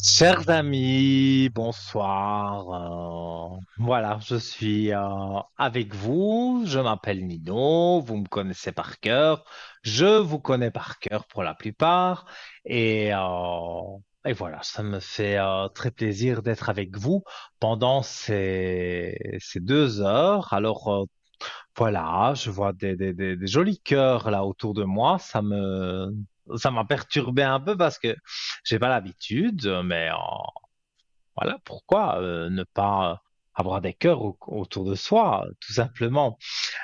Chers amis, bonsoir. Voilà, je suis avec vous. Je m'appelle Nino. Vous me connaissez par cœur. Je vous connais par cœur pour la plupart. Et voilà, ça me fait très plaisir d'être avec vous pendant ces 2 heures. Voilà, je vois des jolis cœurs là autour de moi. Ça m'a perturbé un peu parce que j'ai pas l'habitude, mais voilà, pourquoi ne pas avoir des cœurs autour de soi, tout simplement.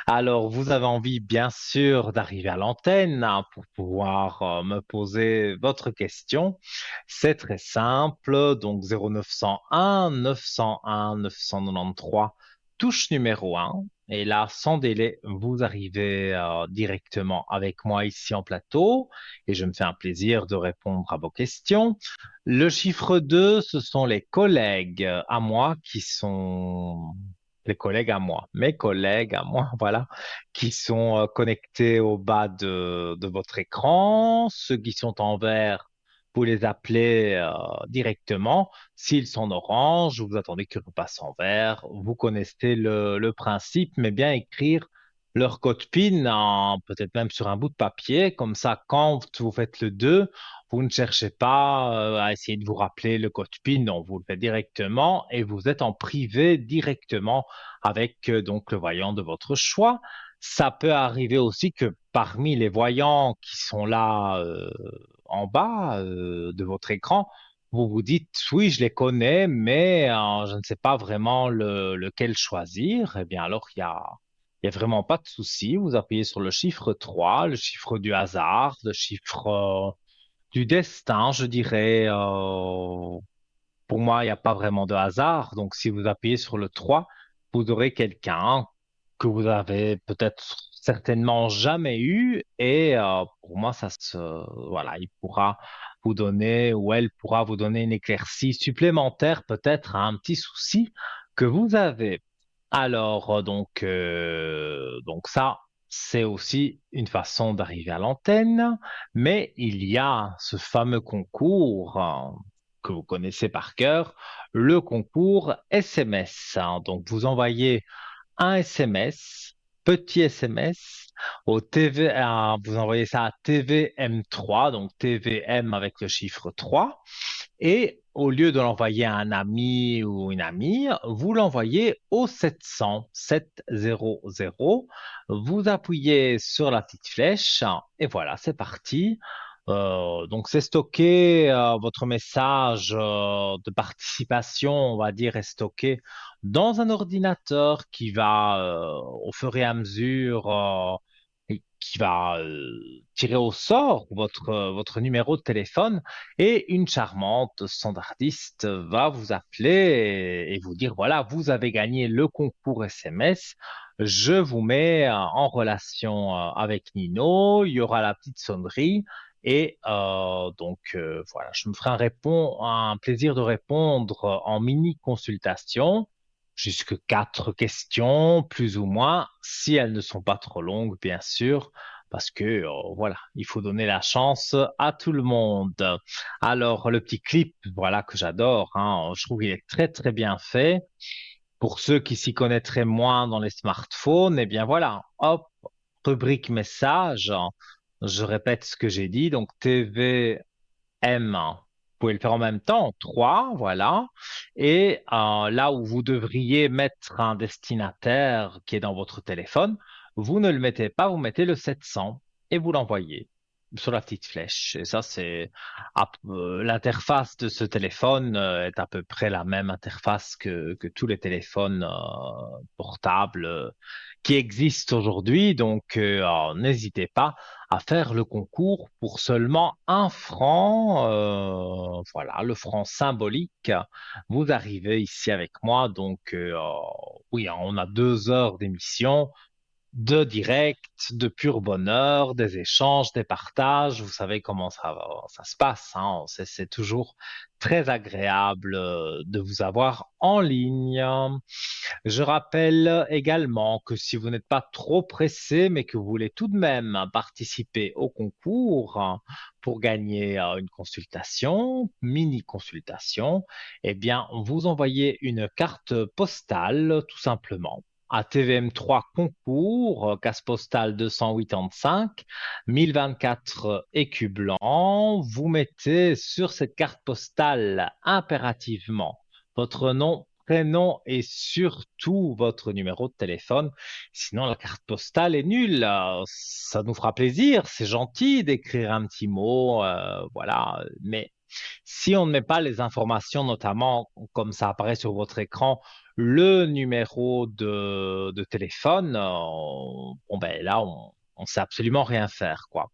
Alors, vous avez envie, bien sûr, d'arriver à l'antenne hein, pour pouvoir me poser votre question. C'est très simple, donc 0901 901 993, touche numéro 1. Et là, sans délai, vous arrivez directement avec moi ici en plateau et je me fais un plaisir de répondre à vos questions. Le chiffre 2, ce sont les collègues à moi qui sont les collègues à moi, mes collègues à moi, voilà, qui sont connectés au bas de votre écran. Ceux qui sont en vert, vous les appelez directement. S'ils sont en orange, vous attendez qu'ils repassent en vert. Vous connaissez le principe, mais bien écrire leur code PIN, peut-être même sur un bout de papier. Comme ça, quand vous faites le 2, vous ne cherchez pas à essayer de vous rappeler le code PIN, non, vous le faites directement et vous êtes en privé directement avec donc le voyant de votre choix. Ça peut arriver aussi que parmi les voyants qui sont là en bas de votre écran, vous vous dites, oui, je les connais, mais je ne sais pas vraiment lequel choisir. Eh bien, alors, il y a vraiment pas de souci. Vous appuyez sur le chiffre 3, le chiffre du hasard, le chiffre du destin, je dirais. Pour moi, il n'y a pas vraiment de hasard. Donc, si vous appuyez sur le 3, vous aurez quelqu'un que vous avez peut-être certainement jamais eu. Et pour moi, voilà, il pourra vous donner ou elle pourra vous donner une éclaircie supplémentaire peut-être à un petit souci que vous avez. Alors, donc ça, c'est aussi une façon d'arriver à l'antenne, mais il y a ce fameux concours que vous connaissez par cœur, le concours SMS, hein. Donc, vous envoyez un SMS, petit SMS, vous envoyez ça à TVM3, donc TVM avec le chiffre 3. Et au lieu de l'envoyer à un ami ou une amie, vous l'envoyez au 700, 700. Vous appuyez sur la petite flèche et voilà, c'est parti. Donc c'est stocké, votre message de participation, on va dire, est stocké dans un ordinateur qui va, au fur et à mesure, et qui va tirer au sort votre numéro de téléphone et une charmante standardiste va vous appeler et vous dire, voilà, vous avez gagné le concours SMS. Je vous mets en relation avec Nino. Il y aura la petite sonnerie. Et voilà, je me ferai un plaisir de répondre en mini consultation, jusque 4 questions, plus ou moins, si elles ne sont pas trop longues, bien sûr, parce que voilà, il faut donner la chance à tout le monde. Alors, le petit clip, voilà, que j'adore, hein, je trouve qu'il est très très bien fait. Pour ceux qui s'y connaîtraient moins dans les smartphones, eh bien voilà, hop, rubrique message. Je répète ce que j'ai dit, donc TVM, vous pouvez le faire en même temps, 3, voilà. Et là où vous devriez mettre un destinataire qui est dans votre téléphone, vous ne le mettez pas, vous mettez le 700 et vous l'envoyez sur la petite flèche. Et ça, l'interface de ce téléphone est à peu près la même interface que tous les téléphones portables qui existent aujourd'hui. Donc, alors, n'hésitez pas à faire le concours pour seulement 1 franc. Voilà, le franc symbolique. Vous arrivez ici avec moi. Donc, oui, on a 2 heures d'émission. de direct, de pur bonheur, des échanges, des partages. Vous savez comment ça se passe, hein. C'est toujours très agréable de vous avoir en ligne. Je rappelle également que si vous n'êtes pas trop pressé, mais que vous voulez tout de même participer au concours pour gagner une consultation, mini consultation, eh bien, vous envoyez une carte postale tout simplement à TVM3 concours, case postale 285, 1024 écus blancs. Vous mettez sur cette carte postale impérativement votre nom, prénom et surtout votre numéro de téléphone. Sinon, la carte postale est nulle. Ça nous fera plaisir, c'est gentil d'écrire un petit mot, voilà. Mais si on ne met pas les informations, notamment comme ça apparaît sur votre écran, le numéro de téléphone, bon ben là, on sait absolument rien faire, quoi.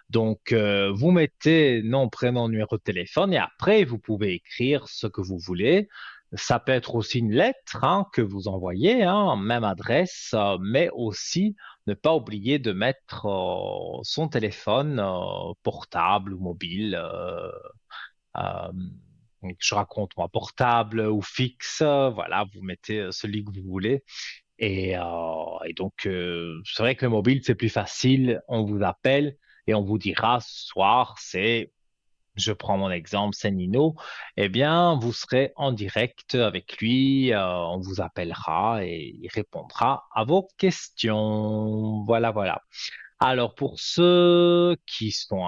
Donc, vous mettez nom, prénom, numéro de téléphone et après, vous pouvez écrire ce que vous voulez. Ça peut être aussi une lettre hein, que vous envoyez, hein, même adresse, mais aussi ne pas oublier de mettre son téléphone portable ou mobile. Euh, je raconte moi portable ou fixe, voilà, vous mettez celui que vous voulez. Et donc, c'est vrai que le mobile, c'est plus facile. On vous appelle et on vous dira ce soir, je prends mon exemple, c'est Nino. Eh bien, vous serez en direct avec lui. On vous appellera et il répondra à vos questions. Voilà, voilà. Alors, pour ceux qui sont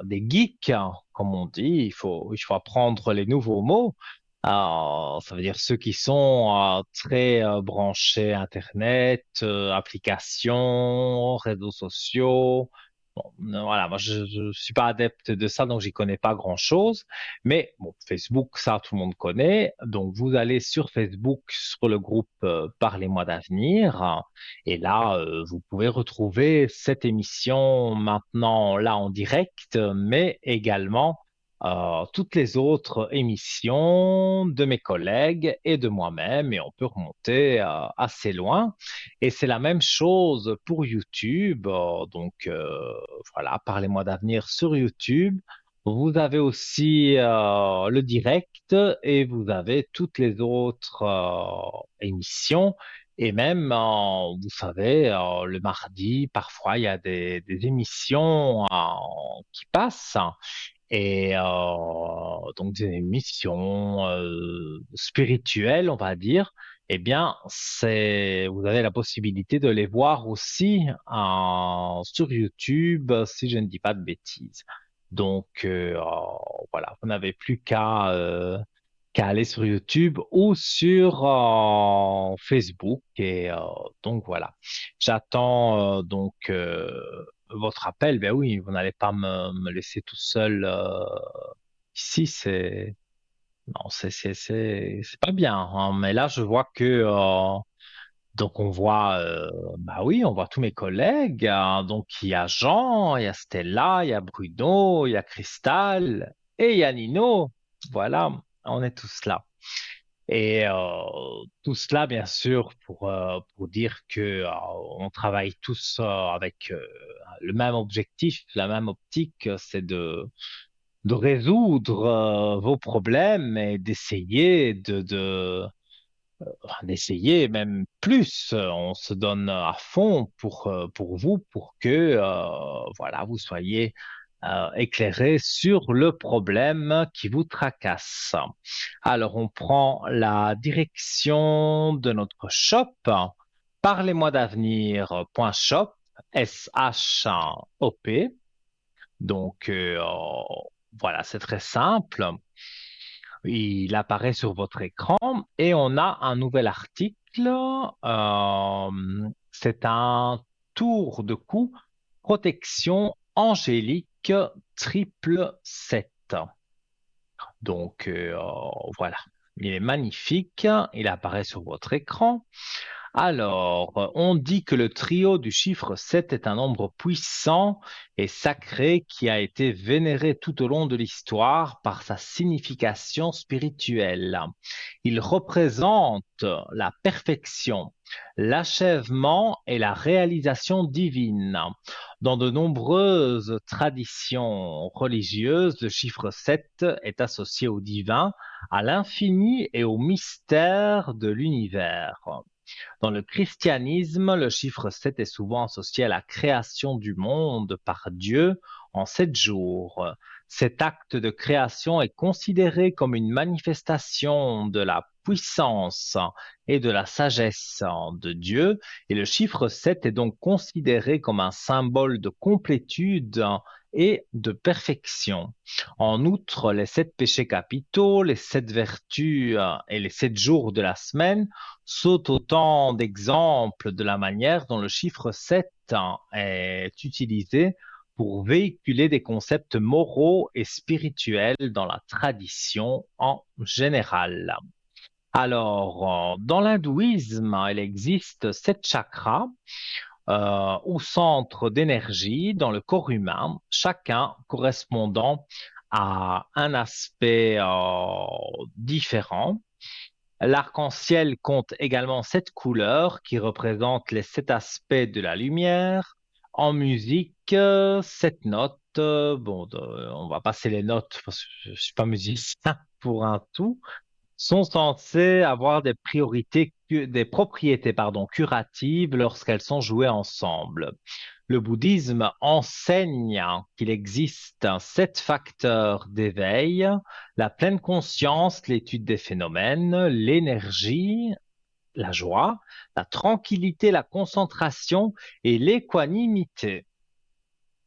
des geeks, hein, comme on dit, il faut apprendre les nouveaux mots. Ça veut dire ceux qui sont très branchés Internet, applications, réseaux sociaux. Bon, voilà, moi je suis pas adepte de ça, donc j'y connais pas grand-chose. Mais bon, Facebook, ça tout le monde connaît. Donc vous allez sur Facebook, sur le groupe Parlez-moi d'avenir. Et là, vous pouvez retrouver cette émission maintenant là en direct, mais également toutes les autres émissions de mes collègues et de moi-même, et on peut remonter assez loin. Et c'est la même chose pour YouTube. Voilà, parlez-moi d'avenir sur YouTube. Vous avez aussi le direct et vous avez toutes les autres émissions. Et même, vous savez, le mardi, parfois, il y a des émissions qui passent. Et donc des émissions spirituelles, on va dire. Eh bien, vous avez la possibilité de les voir aussi sur YouTube, si je ne dis pas de bêtises. Donc, voilà, vous n'avez plus qu'à aller sur YouTube ou sur Facebook. Et donc voilà. J'attends votre appel. Ben oui, vous n'allez pas me laisser tout seul ici. Non, c'est pas bien, hein. Mais là, je vois que donc on voit bah oui, on voit tous mes collègues. Donc il y a Jean, il y a Stella, il y a Bruno, il y a Cristal et il y a Nino. Voilà, on est tous là. Et tout cela, bien sûr, pour dire que on travaille tous avec le même objectif, la même optique, c'est de résoudre vos problèmes et d'essayer même plus. On se donne à fond pour vous, pour que voilà, vous soyez éclairé sur le problème qui vous tracasse. Alors, on prend la direction de notre shop, parlez-moi d'avenir.shop, S-H-O-P. Donc, voilà, c'est très simple. Il apparaît sur votre écran et on a un nouvel article. C'est un tour de cou protection angélique triple 7. Donc voilà, il est magnifique. Il apparaît sur votre écran. Alors, on dit que le trio du chiffre 7 est un nombre puissant et sacré qui a été vénéré tout au long de l'histoire par sa signification spirituelle. Il représente la perfection l'achèvement et la réalisation divine. Dans de nombreuses traditions religieuses, le chiffre 7 est associé au divin, à l'infini et au mystère de l'univers. Dans le christianisme, le chiffre 7 est souvent associé à la création du monde par Dieu en 7 jours. Cet acte de création est considéré comme une manifestation de la puissance et de la sagesse de Dieu, et le chiffre 7 est donc considéré comme un symbole de complétude et de perfection. En outre, les 7 péchés capitaux, les 7 vertus et les 7 jours de la semaine sont autant d'exemples de la manière dont le chiffre 7 est utilisé pour véhiculer des concepts moraux et spirituels dans la tradition en général. Alors, dans l'hindouisme, il existe 7 chakras ou centres d'énergie dans le corps humain, chacun correspondant à un aspect différent. L'arc-en-ciel compte également 7 couleurs qui représentent les 7 aspects de la lumière. En musique, 7 notes. Bon, on va passer les notes parce que je suis pas musicien pour un tout, sont censées avoir des propriétés, pardon, curatives lorsqu'elles sont jouées ensemble. Le bouddhisme enseigne qu'il existe 7 facteurs d'éveil: la pleine conscience, l'étude des phénomènes, l'énergie, la joie, la tranquillité, la concentration et l'équanimité.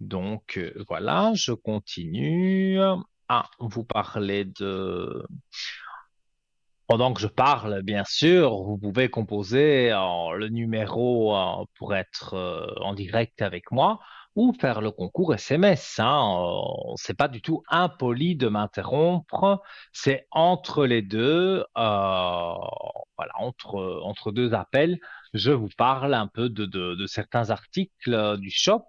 Donc voilà, je continue à vous parler de... Pendant que je parle, bien sûr, vous pouvez composer le numéro pour être en direct avec moi ou faire le concours SMS. Hein. C'est pas du tout impoli de m'interrompre. C'est entre les deux, voilà, entre 2 appels, je vous parle un peu de certains articles du shop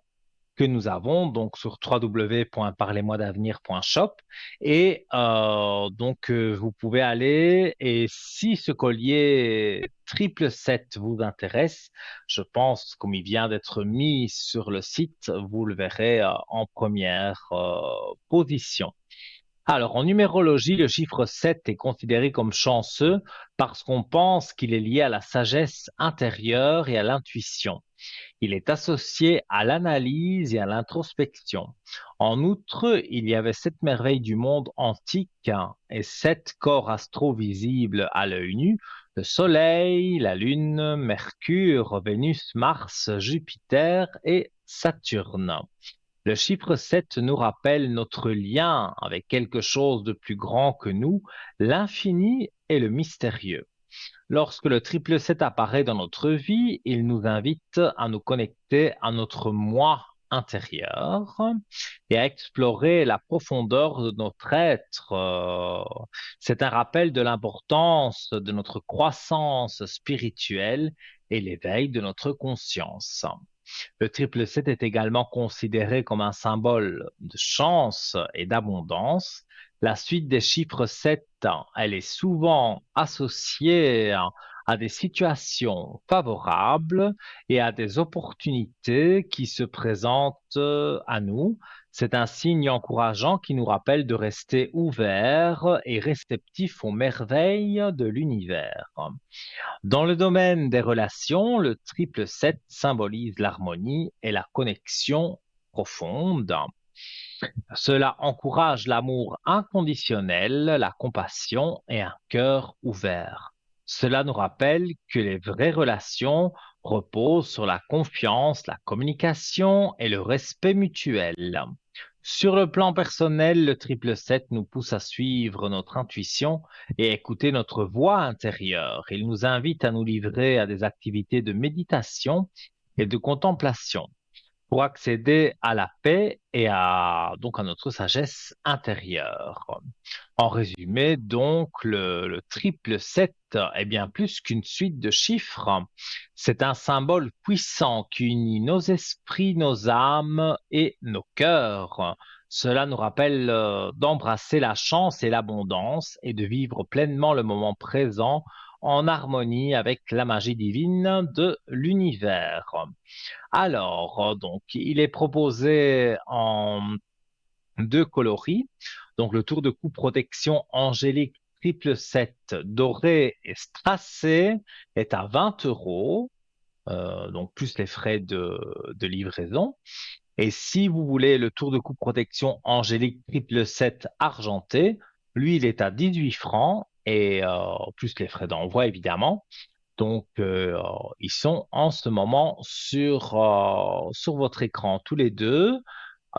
que nous avons donc sur www.parlez-moi-d'avenir.shop et vous pouvez aller, et si ce collier triple 7 vous intéresse, je pense comme il vient d'être mis sur le site, vous le verrez en première position. Alors, en numérologie, le chiffre 7 est considéré comme chanceux parce qu'on pense qu'il est lié à la sagesse intérieure et à l'intuition. Il est associé à l'analyse et à l'introspection. En outre, il y avait 7 merveilles du monde antique et 7 corps astro-visibles à l'œil nu: le Soleil, la Lune, Mercure, Vénus, Mars, Jupiter et Saturne. Le chiffre 7 nous rappelle notre lien avec quelque chose de plus grand que nous, l'infini et le mystérieux. Lorsque le triple 7 apparaît dans notre vie, il nous invite à nous connecter à notre moi intérieur et à explorer la profondeur de notre être. C'est un rappel de l'importance de notre croissance spirituelle et l'éveil de notre conscience. Le triple 7 est également considéré comme un symbole de chance et d'abondance. La suite des chiffres 7, elle est souvent associée à des situations favorables et à des opportunités qui se présentent à nous. C'est un signe encourageant qui nous rappelle de rester ouverts et réceptifs aux merveilles de l'univers. Dans le domaine des relations, le triple 7 symbolise l'harmonie et la connexion profonde. Cela encourage l'amour inconditionnel, la compassion et un cœur ouvert. Cela nous rappelle que les vraies relations reposent sur la confiance, la communication et le respect mutuel. Sur le plan personnel, le triple 7 nous pousse à suivre notre intuition et écouter notre voix intérieure. Il nous invite à nous livrer à des activités de méditation et de contemplation pour accéder à la paix et à notre sagesse intérieure. En résumé, donc, le triple 7 est bien plus qu'une suite de chiffres. C'est un symbole puissant qui unit nos esprits, nos âmes et nos cœurs. Cela nous rappelle d'embrasser la chance et l'abondance et de vivre pleinement le moment présent en harmonie avec la magie divine de l'univers. Alors, donc, il est proposé en deux coloris. Donc, le tour de cou protection angélique triple 7 doré et strassé est à 20 euros, donc plus les frais de livraison. Et si vous voulez le tour de cou protection angélique triple 7 argenté, lui, il est à 18 francs et plus les frais d'envoi, évidemment. Donc, ils sont en ce moment sur votre écran tous les deux.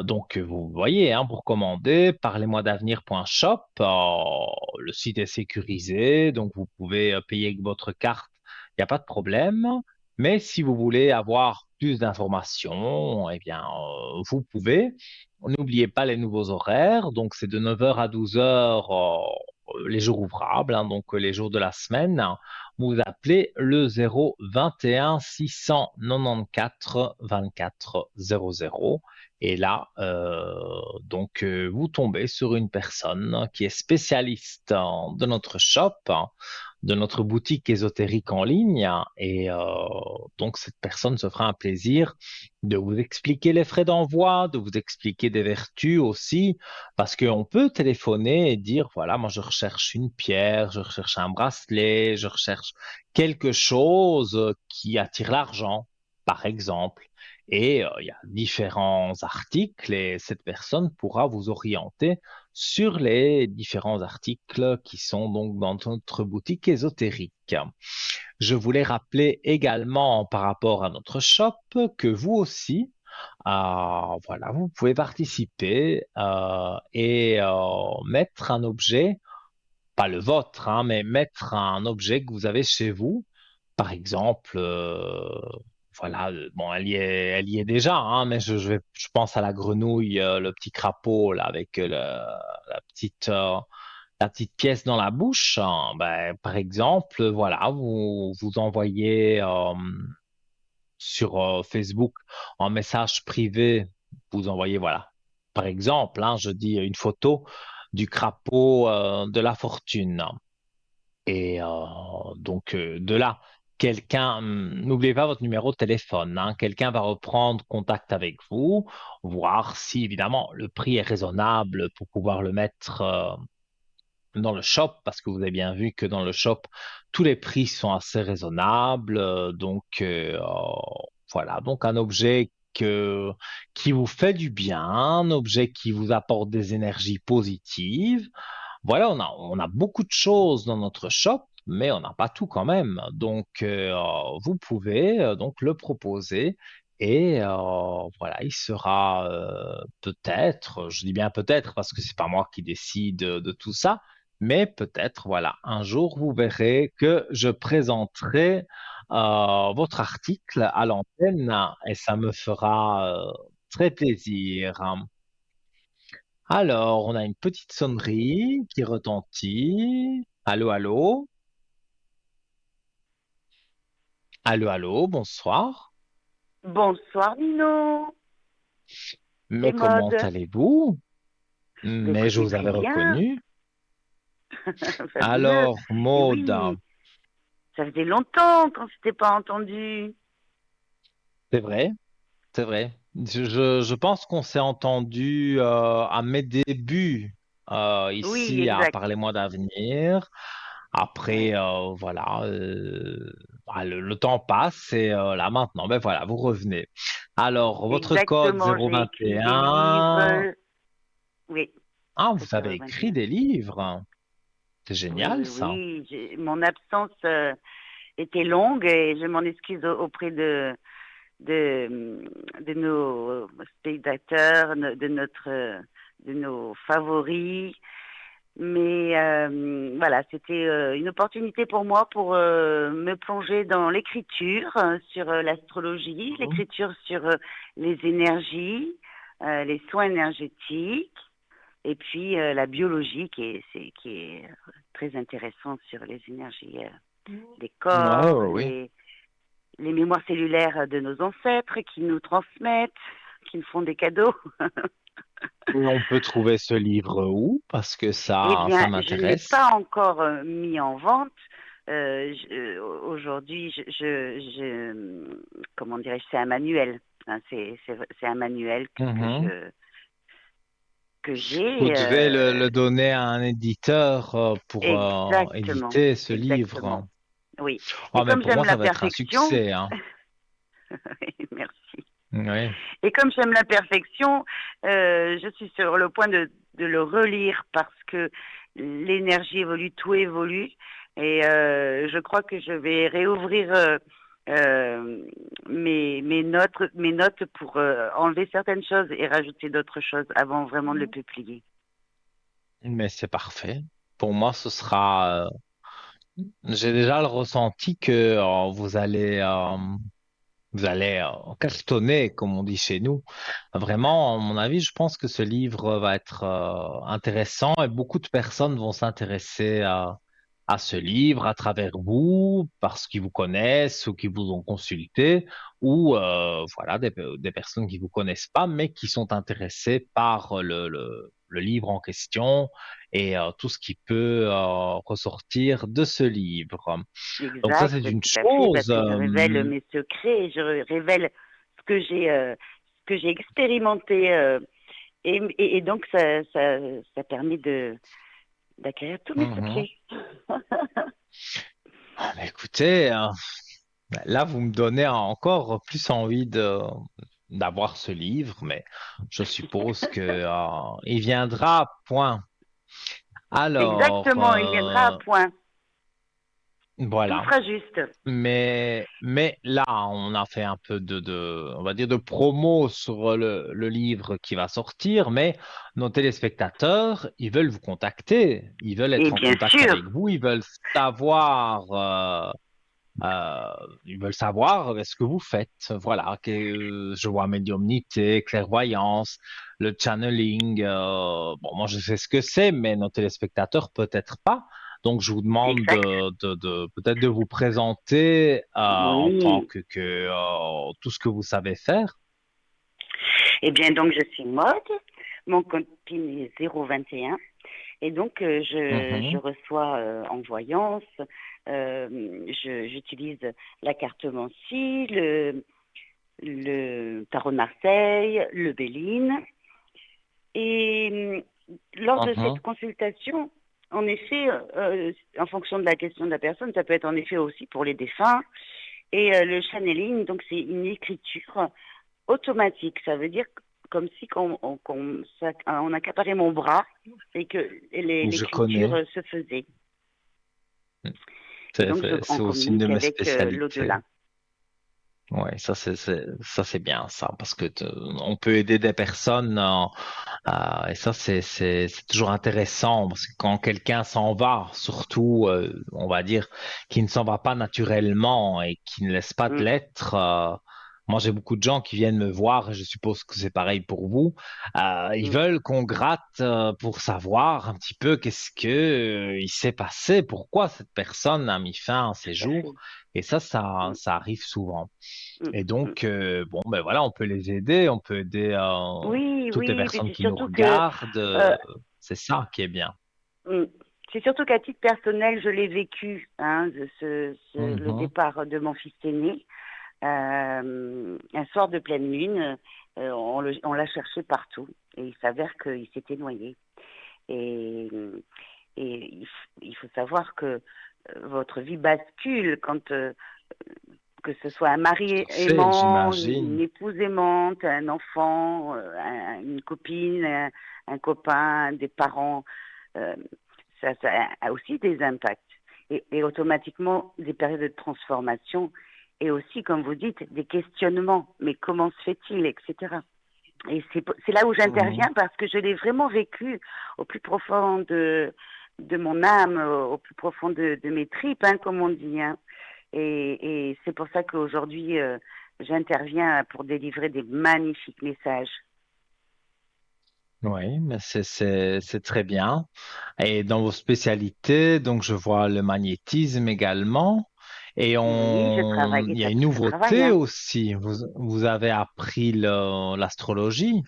Donc, vous voyez, hein, pour commander, parlez-moi d'avenir.shop. Le site est sécurisé, donc vous pouvez payer avec votre carte, il n'y a pas de problème. Mais si vous voulez avoir plus d'informations, eh bien, vous pouvez. N'oubliez pas les nouveaux horaires. Donc, c'est de 9 heures à 12 heures les jours ouvrables, hein, donc les jours de la semaine. Vous appelez le 021 694 24 00. Et là, donc, vous tombez sur une personne qui est spécialiste de notre shop, hein, de notre boutique ésotérique en ligne. Et donc, cette personne se fera un plaisir de vous expliquer les frais d'envoi, de vous expliquer des vertus aussi, parce qu'on peut téléphoner et dire, voilà, moi, je recherche une pierre, je recherche un bracelet, je recherche quelque chose qui attire l'argent, par exemple. Et il y a différents articles et cette personne pourra vous orienter sur les différents articles qui sont donc dans notre boutique ésotérique. Je voulais rappeler également par rapport à notre shop que vous aussi, voilà, vous pouvez participer et mettre un objet, pas le vôtre, hein, mais mettre un objet que vous avez chez vous. Par exemple, voilà, bon, elle y est déjà, hein, mais je pense à la grenouille, le petit crapaud là avec la petite pièce dans la bouche. Hein. Ben, par exemple, voilà, vous envoyez sur Facebook en message privé, vous envoyez, voilà, par exemple, hein, je dis une photo du crapaud de la fortune. Et donc, de là, n'oubliez pas votre numéro de téléphone, hein, quelqu'un va reprendre contact avec vous, voir si évidemment le prix est raisonnable pour pouvoir le mettre dans le shop, parce que vous avez bien vu que dans le shop, tous les prix sont assez raisonnables. Donc, voilà, donc un objet qui vous fait du bien, un objet qui vous apporte des énergies positives. Voilà, on a beaucoup de choses dans notre shop, mais on n'a pas tout quand même. Donc, vous pouvez donc le proposer et voilà, il sera peut-être, je dis bien peut-être parce que c'est pas moi qui décide de tout ça, mais peut-être, voilà, un jour vous verrez que je présenterai votre article à l'antenne et ça me fera très plaisir. Alors, on a une petite sonnerie qui retentit. Allô, allô? Allô, allô, bonsoir. Bonsoir Nino, Mais c'est comment Maude. allez-vous? Bah, Mais je écoutez, vous très avais bien, reconnu. fabuleux. Alors, Et Maud, oui, ça faisait longtemps qu'on s'était pas entendu. c'est vrai, c'est vrai. Je pense qu'on s'est entendu à mes débuts Oui, ici à exact. Parlez-moi d'avenir. Après, Ouais, voilà, le temps passe et là maintenant, ben voilà, vous revenez. Alors, votre code exactement. J'ai écrit des 021. livres. Oui, Ah, code vous avez écrit 021. des livres. C'est Oui, génial, oui, ça. oui. Mon absence était longue et je m'en excuse auprès de, de nos spectateurs, de nos favoris. Mais voilà, c'était une opportunité pour moi pour me plonger dans l'écriture sur l'astrologie, Mhm. l'écriture sur les énergies, les soins énergétiques, et puis la biologie qui est très intéressante sur les énergies des Ouais, corps, ouais, oui. les mémoires cellulaires de nos ancêtres qui nous transmettent, qui nous font des cadeaux. Et on peut trouver ce livre où? Parce que Eh ça bien, je ne l'ai m'intéresse. pas encore mis en vente. Aujourd'hui, comment dirais-je, c'est un manuel. Hein, c'est un manuel Mhm. que Vous j'ai. devez le donner à un éditeur pour Exactement, éditer ce exactement. livre. Oui. Et Oh, mais comme pour j'aime moi, la ça va être un perfection, succès, hein. merci. Oui. Et comme j'aime la perfection, je suis sur le point de le relire parce que l'énergie évolue, tout évolue. Et je crois que je vais réouvrir mes notes pour enlever certaines choses et rajouter d'autres choses avant vraiment de le publier. Mais c'est parfait. Pour moi, ce sera. J'ai déjà le ressenti que vous allez cartonner, comme on dit chez nous. Vraiment, à mon avis, je pense que ce livre va être intéressant et beaucoup de personnes vont s'intéresser à ce livre à travers vous, parce qu'ils vous connaissent ou qui vous ont consulté, ou voilà, des personnes qui vous connaissent pas, mais qui sont intéressées par le livre en question et tout ce qui peut ressortir de ce livre. Donc ça, Exact, c'est une tout à fait, parce chose. que je révèle mes secrets, révèle ce que j'ai expérimenté, et donc ça permet d'acquérir tous mes Mhm. secrets. Ah, mais écoutez, là, vous me donnez encore plus envie d'avoir ce livre, mais je suppose que, il viendra, point. Alors, Exactement, il viendra à point. Tout voilà. sera juste. Mais là, on a fait un peu on va dire, de promo sur le livre qui va sortir, mais nos téléspectateurs, ils veulent vous contacter, ils veulent Et être en bien contact sûr, avec vous, savoir, ils veulent savoir ce que vous faites. Voilà, que je vois médiumnité, clairvoyance, le channeling. Bon, moi, je sais ce que c'est, mais nos téléspectateurs, peut-être pas. Donc, je vous demande exact. peut-être de vous présenter en tant Oui. que tout ce que vous savez faire. Eh bien, donc, je suis mode. Mon compte PIN est 021. Et donc, je Mhm. reçois en voyance, j'utilise la carte Mancy, le tarot de Marseille, le Béline. Et lors de cette Mhm. consultation, en effet, en fonction de la question de la personne, ça peut être en effet aussi pour les défunts. Et le channeling, donc c'est une écriture automatique. Ça veut dire comme si on accaparait mon bras et que Je connais. l'écriture se faisait. Et C'est donc c'est- on c'est aussi une de communique mes avec spécialités. l'au-delà. Ouais, ça c'est bien ça parce que on peut aider des personnes et ça c'est toujours intéressant parce que quand quelqu'un s'en va, surtout on va dire qui ne s'en va pas naturellement et qui ne laisse pas de Mm, l'être. Moi j'ai beaucoup de gens qui viennent me voir et je suppose que c'est pareil pour vous. Ils mm, veulent qu'on gratte pour savoir un petit peu qu'est-ce que il s'est passé, pourquoi cette personne a mis fin à ses tout à jours. fait. Et ça Mm, ça arrive souvent. mm, Et mm. donc, bon, ben voilà, on peut les aider, on peut aider Oui, toutes les oui, mais personnes qui nous regardent. euh, C'est ça qui est bien. mm, c'est surtout qu'à titre personnel, je l'ai vécu, hein, le Mhm. départ de mon fils aîné. Un soir de pleine lune, on l'a cherché partout et il s'avère qu'il s'était noyé. Et, et il faut savoir que votre vie bascule quand que ce soit un Tout mari à fait, aimant, une j'imagine. épouse aimante, un enfant, une copine, un copain, des parents, euh, ça a aussi des impacts. Et automatiquement, des périodes de transformation et aussi, comme vous dites, des questionnements. Mais comment se fait-il, etc. Et c'est là où Mhm. j'interviens parce que je l'ai vraiment vécu au plus profond de mon âme, au plus profond de mes tripes, hein, comme on dit. Hein. Et c'est pour ça qu'aujourd'hui, j'interviens pour délivrer des magnifiques messages. Oui, mais c'est très bien. Et dans vos spécialités, donc je vois le magnétisme également. Et Oui, je travaille, et il y a ça, une ça travaille. nouveauté Hein. aussi. Vous avez appris l'astrologie.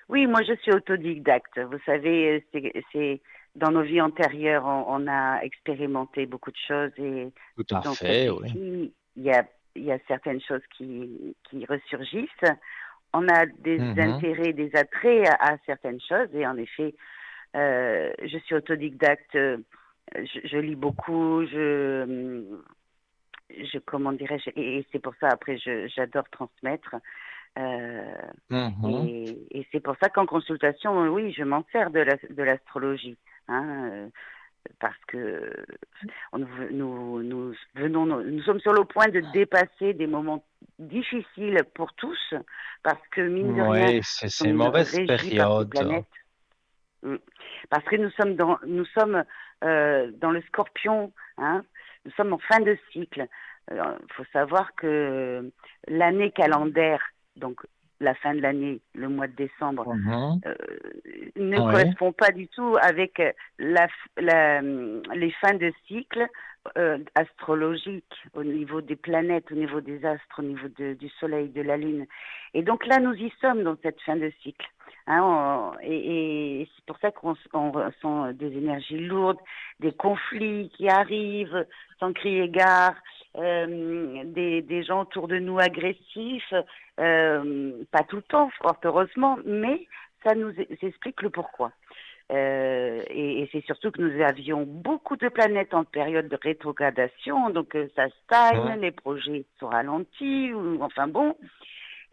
Oui, moi je suis autodidacte. Vous savez, c'est dans nos vies antérieures, on a expérimenté beaucoup de choses et Tout à dans fait, oui. celle-ci, il y a certaines choses qui ressurgissent. On a des Mhm. intérêts, des attraits à certaines choses et en effet, je suis autodidacte, je lis beaucoup, comment dirais-je, et c'est pour ça après j'adore transmettre. Euh, Mhm. et c'est pour ça qu'en consultation, oui, je m'en sers de l'astrologie, hein, parce que nous sommes sur le point de dépasser des moments difficiles pour tous, parce que mine de rien, Oui, nous c'est une sommes mauvaise régis par ces période. planètes. Mm. Parce que nous sommes dans le Scorpion, hein, nous sommes en fin de cycle. Il faut savoir que l'année calendaire, donc la fin de l'année, le mois de décembre, Mhm. euh, ne Oui. correspond pas du tout avec les fins de cycle astrologiques au niveau des planètes, au niveau des astres, au niveau du Soleil, de la Lune. Et donc là, nous y sommes dans cette fin de cycle. Hein, et c'est pour ça qu'on ressent des énergies lourdes, des conflits qui arrivent sans crier gare, des gens autour de nous agressifs, pas tout le temps, fort heureusement, mais ça nous explique le pourquoi. Et c'est surtout que nous avions beaucoup de planètes en période de rétrogradation, donc ça stagne, Mhm. les projets sont ralentis, ou, enfin bon.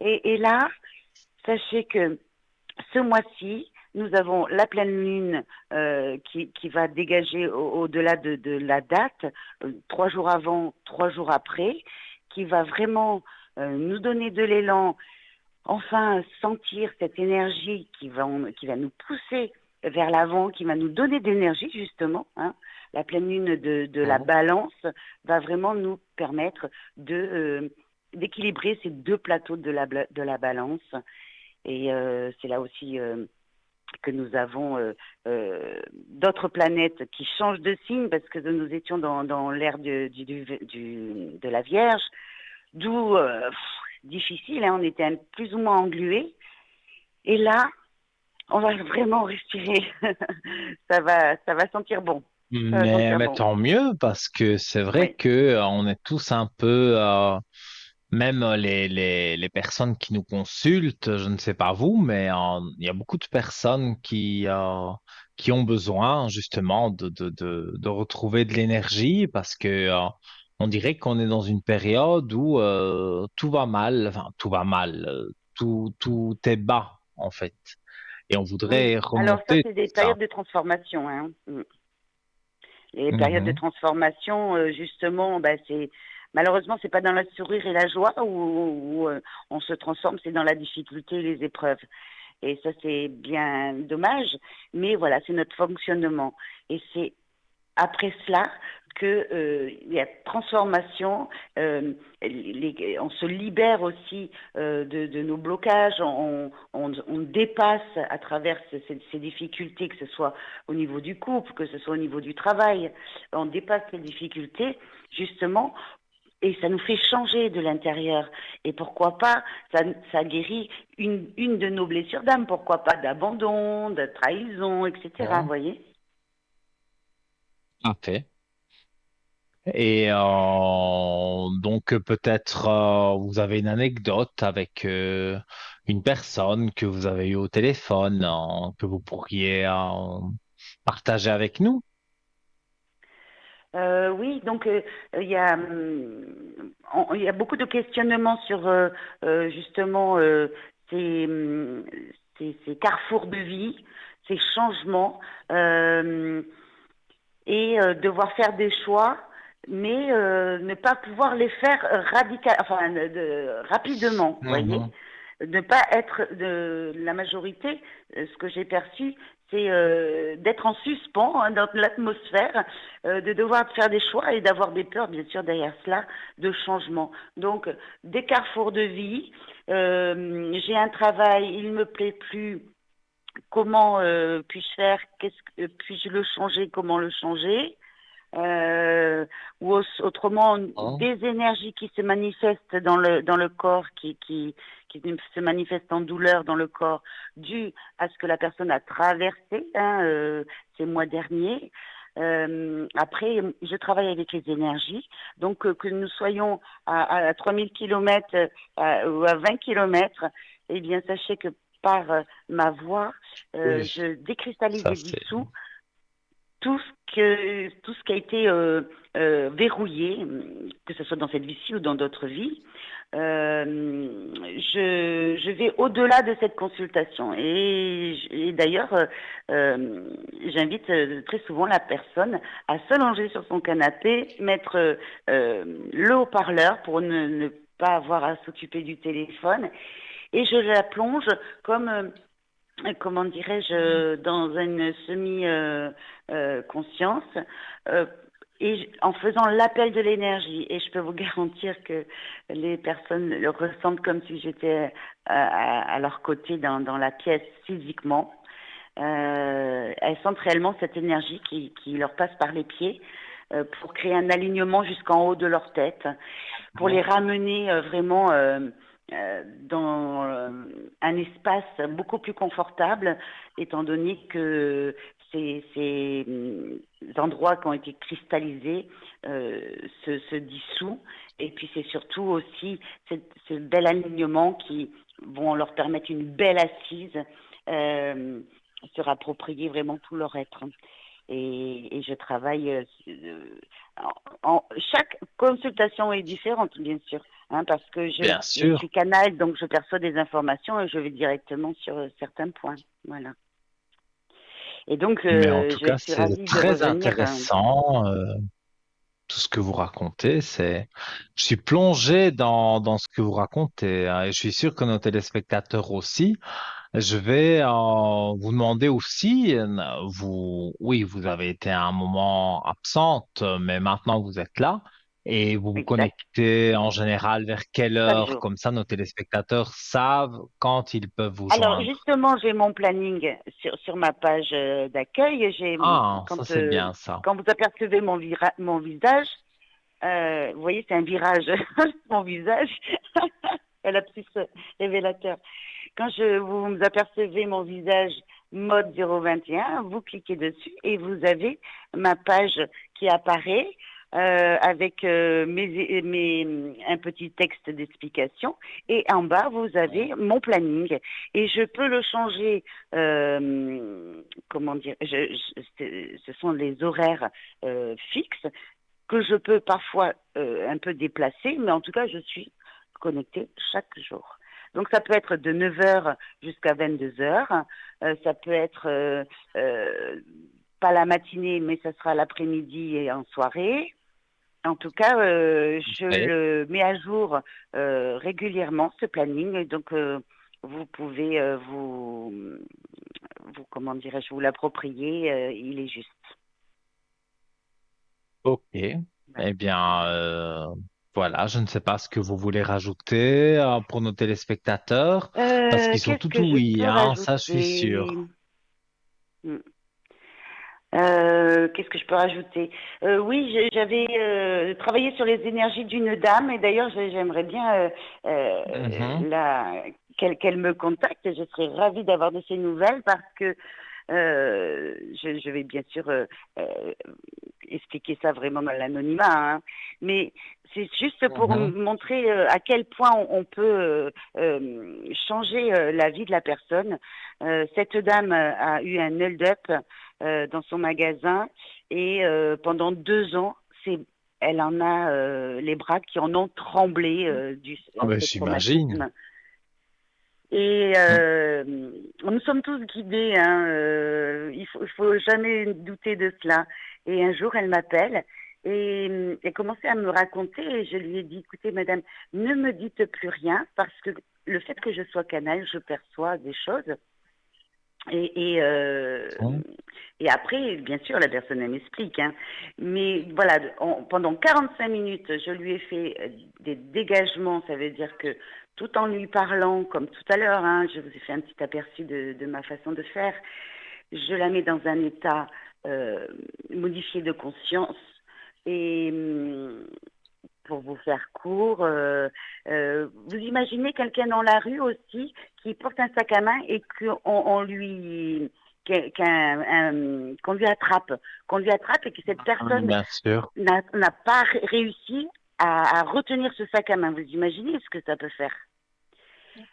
Et là, sachez que ce mois-ci, nous avons la pleine lune qui va dégager au-delà de la date, 3 jours avant, 3 jours après, qui va vraiment nous donner de l'élan, enfin sentir cette énergie qui va nous pousser vers l'avant, qui va nous donner d'énergie justement. Hein. La pleine lune de la Mhm. balance va vraiment nous permettre d'équilibrer ces deux plateaux de la balance. Et c'est là aussi que nous avons d'autres planètes qui changent de signe parce que nous étions dans l'ère de la Vierge, d'où difficile, hein, on était plus ou moins englués. Et là, on va vraiment respirer. Ça va sentir bon. Ça va sentir Mais bon. tant mieux parce que c'est vrai Oui. que on est tous un peu, même les personnes qui nous consultent, je ne sais pas vous, mais il y a beaucoup de personnes qui ont besoin justement de retrouver de l'énergie parce que on dirait qu'on est dans une période où tout va mal, enfin tout va mal, tout est bas en fait, et on Oui. voudrait Alors ça, remonter c'est tout des ça. périodes de transformation. Hein. Mm. Les périodes de Mhm. transformation, justement, bah, malheureusement, c'est pas dans la sourire et la joie où on se transforme, c'est dans la difficulté et les épreuves. Et ça, c'est bien dommage, mais voilà, c'est notre fonctionnement. Et c'est après cela que il y a transformation, on se libère aussi de nos blocages, on dépasse à travers ces difficultés, que ce soit au niveau du couple, que ce soit au niveau du travail, on dépasse ces difficultés justement. Et ça nous fait changer de l'intérieur. Et pourquoi pas, ça guérit une de nos blessures d'âme. Pourquoi pas d'abandon, de trahison, etc. Vous Mhm. voyez? Ok. Et donc peut-être vous avez une anecdote avec une personne que vous avez eue au téléphone que vous pourriez partager avec nous. Oui, donc il y a beaucoup de questionnements sur justement ces carrefours de vie, ces changements et devoir faire des choix, mais ne pas pouvoir les faire enfin rapidement, voyez, Mhm. ne pas être de la majorité. Ce que j'ai perçu, c'est d'être en suspens hein, dans l'atmosphère, de devoir faire des choix et d'avoir des peurs, bien sûr, derrière cela, de changement. Donc, des carrefours de vie. J'ai un travail, il me plaît plus. Comment puis-je faire? Puis-je le changer? Comment le changer? euh, ou autrement Hein. des énergies qui se manifestent dans le corps, qui se manifestent en douleur dans le corps, dû à ce que la personne a traversé ces mois derniers. Après, je travaille avec les énergies, donc que nous soyons à 3000 kilomètres ou à 20 kilomètres, eh bien, sachez que par ma voix, Oui, je décristallise ça et c'est dissous tout ce qui a été verrouillé, que ce soit dans cette vie-ci ou dans d'autres vies. Je vais au-delà de cette consultation et d'ailleurs, j'invite très souvent la personne à s'allonger sur son canapé, mettre le haut-parleur pour ne pas avoir à s'occuper du téléphone et je la plonge comme comment dirais-je, dans une semi-conscience, en faisant l'appel de l'énergie. Et je peux vous garantir que les personnes le ressentent comme si j'étais à leur côté dans la pièce physiquement. Elles sentent réellement cette énergie qui leur passe par les pieds pour créer un alignement jusqu'en haut de leur tête, pour les Hein. ramener vraiment dans un espace beaucoup plus confortable, étant donné que ces endroits qui ont été cristallisés se dissous. Et puis c'est surtout aussi ce bel alignement qui vont leur permettre une belle assise, euh, se rapproprier vraiment tout leur être. Et je travaille. Chaque consultation est différente, bien sûr, hein, parce que Bien je sûr. suis canal, donc je perçois des informations et je vais directement sur certains points. Voilà. Et donc, Mais en tout je cas, suis c'est ravie de très revenir. intéressant. Tout ce que vous racontez, je suis plongé dans ce que vous racontez, hein, et je suis sûr que nos téléspectateurs aussi. Je vais vous demander aussi, oui, vous avez été à un moment absente, mais maintenant vous êtes là et vous vous Exact. connectez en général vers quelle Chaque heure? jour. Comme ça, nos téléspectateurs savent quand ils peuvent vous Alors, joindre. justement, j'ai mon planning sur ma page d'accueil. Ah, ça c'est bien ça. Quand vous apercevez mon visage, vous voyez, c'est un virage, mon visage, un lapsus révélateur. Quand vous apercevez mon visage mode 021, vous cliquez dessus et vous avez ma page qui apparaît avec un petit texte d'explication. Et en bas, vous avez mon planning. Et je peux le changer, comment dire, ce sont les horaires fixes que je peux parfois un peu déplacer, mais en tout cas, je suis connectée chaque jour. Donc ça peut être de 9 heures jusqu'à 22 heures, ça peut être pas la matinée, mais ça sera l'après-midi et en soirée. En tout cas, je Oui. le mets à jour régulièrement, ce planning. Donc, vous pouvez comment dirais-je, vous l'approprier. Il est juste. Ok. Voilà. Eh bien, voilà, je ne sais pas ce que vous voulez rajouter pour nos téléspectateurs, parce qu'ils sont Qu'est-ce tout que je oui, peux hein, ça je suis rajouter? sûr. Hmm. Qu'est-ce que je peux rajouter? Oui, j'avais travaillé sur les énergies d'une dame et d'ailleurs j'aimerais bien Mhm. qu'elle me contacte. Je serais ravie d'avoir de ses nouvelles parce que je vais bien sûr euh, expliquer ça vraiment dans l'anonymat, hein. Mais c'est juste pour Mhm. montrer à quel point on peut changer la vie de la personne. Cette dame a eu un hold-up dans son magasin et pendant 2 ans, elle en a les bras qui en ont tremblé du Ah ben, ce j'imagine. traumatisme. Et Mm. nous sommes tous guidés, hein, il faut jamais douter de cela. Et un jour, elle m'appelle et elle commençait à me raconter et je lui ai dit, écoutez, madame, ne me dites plus rien parce que le fait que je sois canal, je perçois des choses. Et, et, euh, Mm. et après, bien sûr, la personne elle m'explique, hein. Mais voilà, pendant 45 minutes, je lui ai fait des dégagements. Ça veut dire que tout en lui parlant, comme tout à l'heure, hein, je vous ai fait un petit aperçu de ma façon de faire, je la mets dans un état euh, modifié de conscience. Et pour vous faire court, vous imaginez quelqu'un dans la rue aussi qui porte un sac à main et qu'on lui qu'on lui attrape et que cette Oui, personne bien sûr. n'a pas réussi à retenir ce sac à main. Vous imaginez ce que ça peut faire?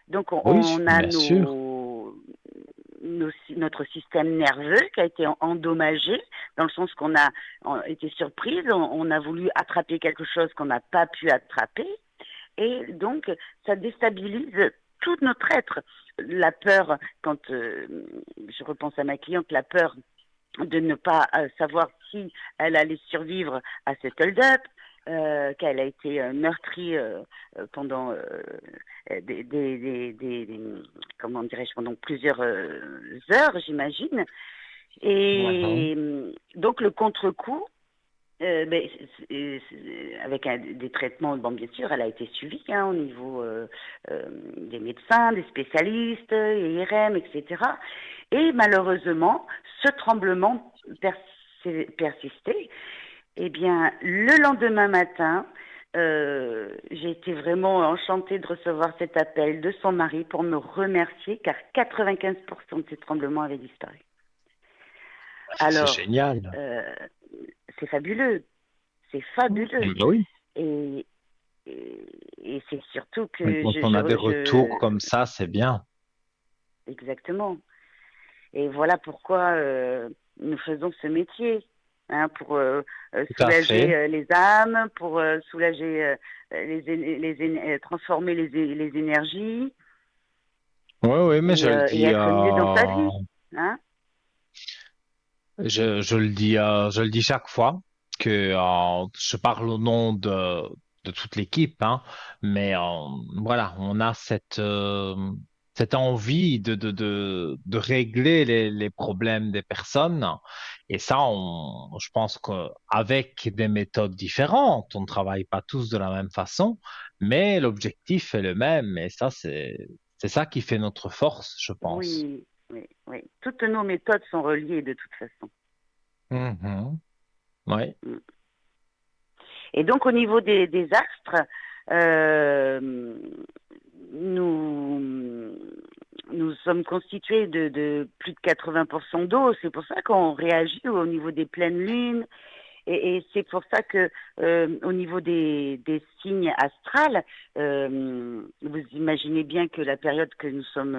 Donc Oui, on a bien sûr. notre système nerveux qui a été endommagé, dans le sens qu'on a été surprise, on a voulu attraper quelque chose qu'on n'a pas pu attraper, et donc ça déstabilise tout notre être. La peur, quand je repense à ma cliente, la peur de ne pas savoir si elle allait survivre à cet hold-up, qu'elle a été meurtrie pendant comment dirais-je, pendant plusieurs heures, j'imagine. Mhm. Et donc le contre-coup, ben, avec des traitements, bon, bien sûr, elle a été suivie au niveau des médecins, des spécialistes, IRM, etc. Et malheureusement, ce tremblement persistait. Eh bien, le lendemain matin, j'ai été vraiment enchantée de recevoir cet appel de son mari pour me remercier car 95% de ces tremblements avaient disparu. C'est Alors, génial. euh, c'est fabuleux, c'est fabuleux. Ben oui. Et, et c'est surtout Et que quand on a des retours comme ça, c'est bien. exactement. Et voilà pourquoi nous faisons ce métier, pour Tout à soulager fait. les âmes, pour soulager transformer les énergies Oui, oui, mais et être mieux dans sa vie. Hein. je le dis chaque fois que je parle au nom de toute l'équipe, hein, mais voilà, on a cette envie de régler les problèmes des personnes. Et ça, je pense qu'avec des méthodes différentes, on ne travaille pas tous de la même façon, mais l'objectif est le même. Et ça, c'est ça qui fait notre force, je pense. Oui, oui, oui. Toutes nos méthodes sont reliées de toute façon. Mhm. Ouais. Mm. Et donc au niveau des astres, euh, nous, nous sommes constitués de plus de 80% d'eau. C'est pour ça qu'on réagit au niveau des pleines lunes. Et c'est pour ça que au niveau des signes astrales, vous imaginez bien que la période que nous sommes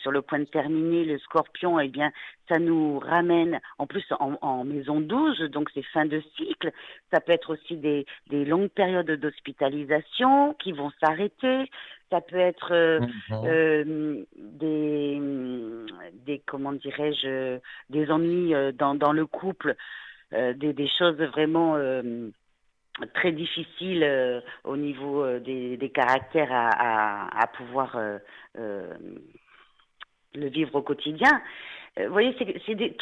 sur le point de terminer, le Scorpion, eh bien, ça nous ramène en plus en maison 12, donc c'est fin de cycle. Ça peut être aussi des longues périodes d'hospitalisation qui vont s'arrêter. Ça peut être Mhm. des comment dirais-je, des ennuis dans le couple, des choses vraiment très difficiles au niveau des caractères à pouvoir euh, le vivre au quotidien. Vous voyez, c'est Oui,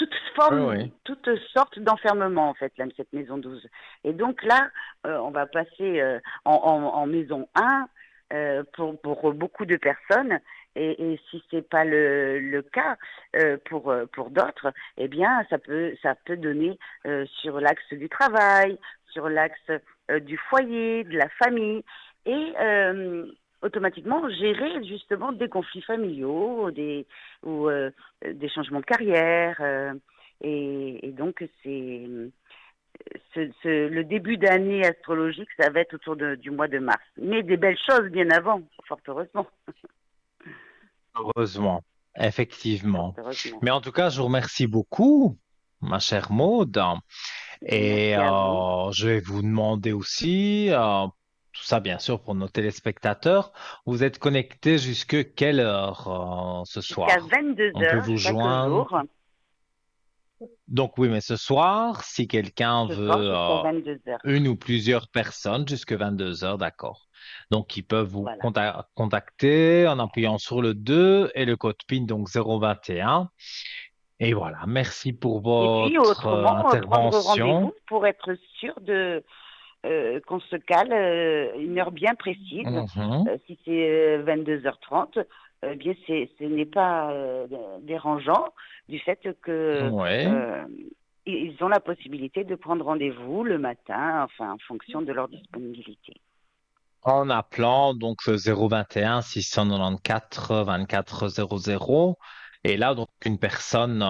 oui. toutes sortes d'enfermements en fait, là, cette maison 12. Et donc là, on va passer en maison 1 pour beaucoup de personnes. Et si c'est pas le cas pour d'autres, eh bien, ça peut donner sur l'axe du travail, sur l'axe du foyer, de la famille. Et automatiquement gérer justement des conflits familiaux, ou des changements de carrière. Et donc, le début d'année astrologique, ça va être autour du mois de mars. Mais des belles choses bien avant, fort heureusement. Heureusement, Fort effectivement. heureusement. Mais en tout cas, je vous remercie beaucoup, ma chère Maude. Et Merci à vous. je vais vous demander aussi, tout ça bien sûr pour nos téléspectateurs, vous êtes connectés jusque quelle heure ce Jusqu'à soir? 22 On peut heures vous chaque joindre. jour, Donc oui, mais ce soir, si quelqu'un ce soir veut jusqu'à 22 heures. une ou plusieurs personnes, jusque 22 heures, d'accord. Donc ils peuvent vous Voilà. contacter en appuyant sur le 2 et le code PIN, donc 021. Et voilà, merci pour Et puis votre autrement, prendre intervention. rendez-vous pour être sûr qu'on se cale une heure bien précise. Mhm. Si c'est 22h30, bien ce n'est pas dérangeant du fait que Ouais, euh, ils ont la possibilité de prendre rendez-vous le matin, enfin, en fonction de leur disponibilité. En appelant donc le 021 694 24 00. Et là, donc, une personne,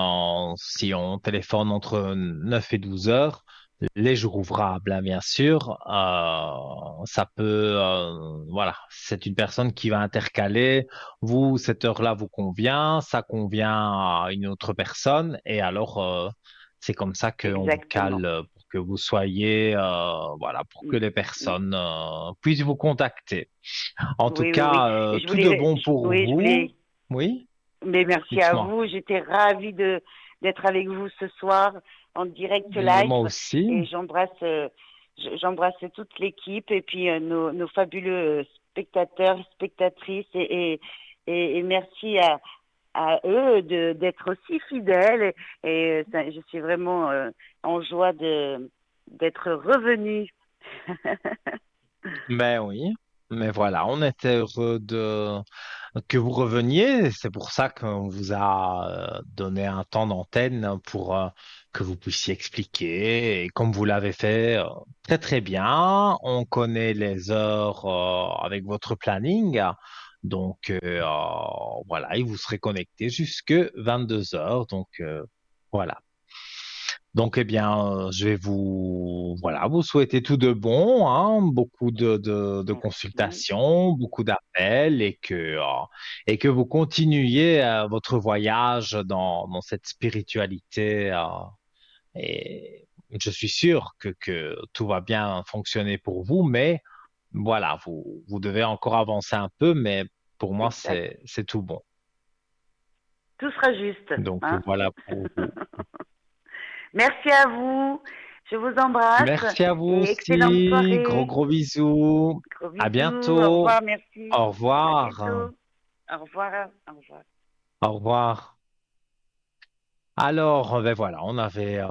si on téléphone entre 9 et 12 heures, les jours ouvrables, hein, bien sûr, ça peut, voilà, c'est une personne qui va intercaler. Vous, cette heure-là vous convient, ça convient à une autre personne, et alors, c'est comme ça qu'on vous cale Exactement. pour que vous soyez, voilà, pour que Mm, les mm. personnes puissent vous contacter. En tout Oui, oui, oui. cas, Et je tout de voulais, bon pour oui, je vous. voulais, Oui, mais merci à dites-moi. vous. J'étais ravie d'être avec vous ce soir en direct Mais moi live aussi. et j'embrasse toute l'équipe et puis nos fabuleux spectateurs, spectatrices et merci à eux d'être aussi fidèles et je suis vraiment en joie d'être revenue. Mais oui, mais voilà, on était heureux que vous reveniez. C'est pour ça qu'on vous a donné un temps d'antenne pour que vous puissiez expliquer. Et comme vous l'avez fait très très bien, on connaît les heures avec votre planning. Donc voilà, et vous serez connecté jusque 22 heures. Donc voilà. Donc, eh bien, je vais voilà, vous souhaiter tout de bon, hein, beaucoup de Merci. consultations, beaucoup d'appels et que vous continuiez votre voyage dans cette spiritualité. Et je suis sûr que tout va bien fonctionner pour vous, mais voilà, vous devez encore avancer un peu, mais pour moi, Exact. c'est tout bon. Tout sera juste, Donc, hein. voilà pour vous. Merci à vous. Je vous embrasse Merci à vous et excellente aussi. Gros, soirée. gros bisous. Gros À bisous. Au bientôt. revoir. Merci. Au À revoir. bientôt. Au revoir. Au revoir. Au revoir. Alors, ben voilà, on avait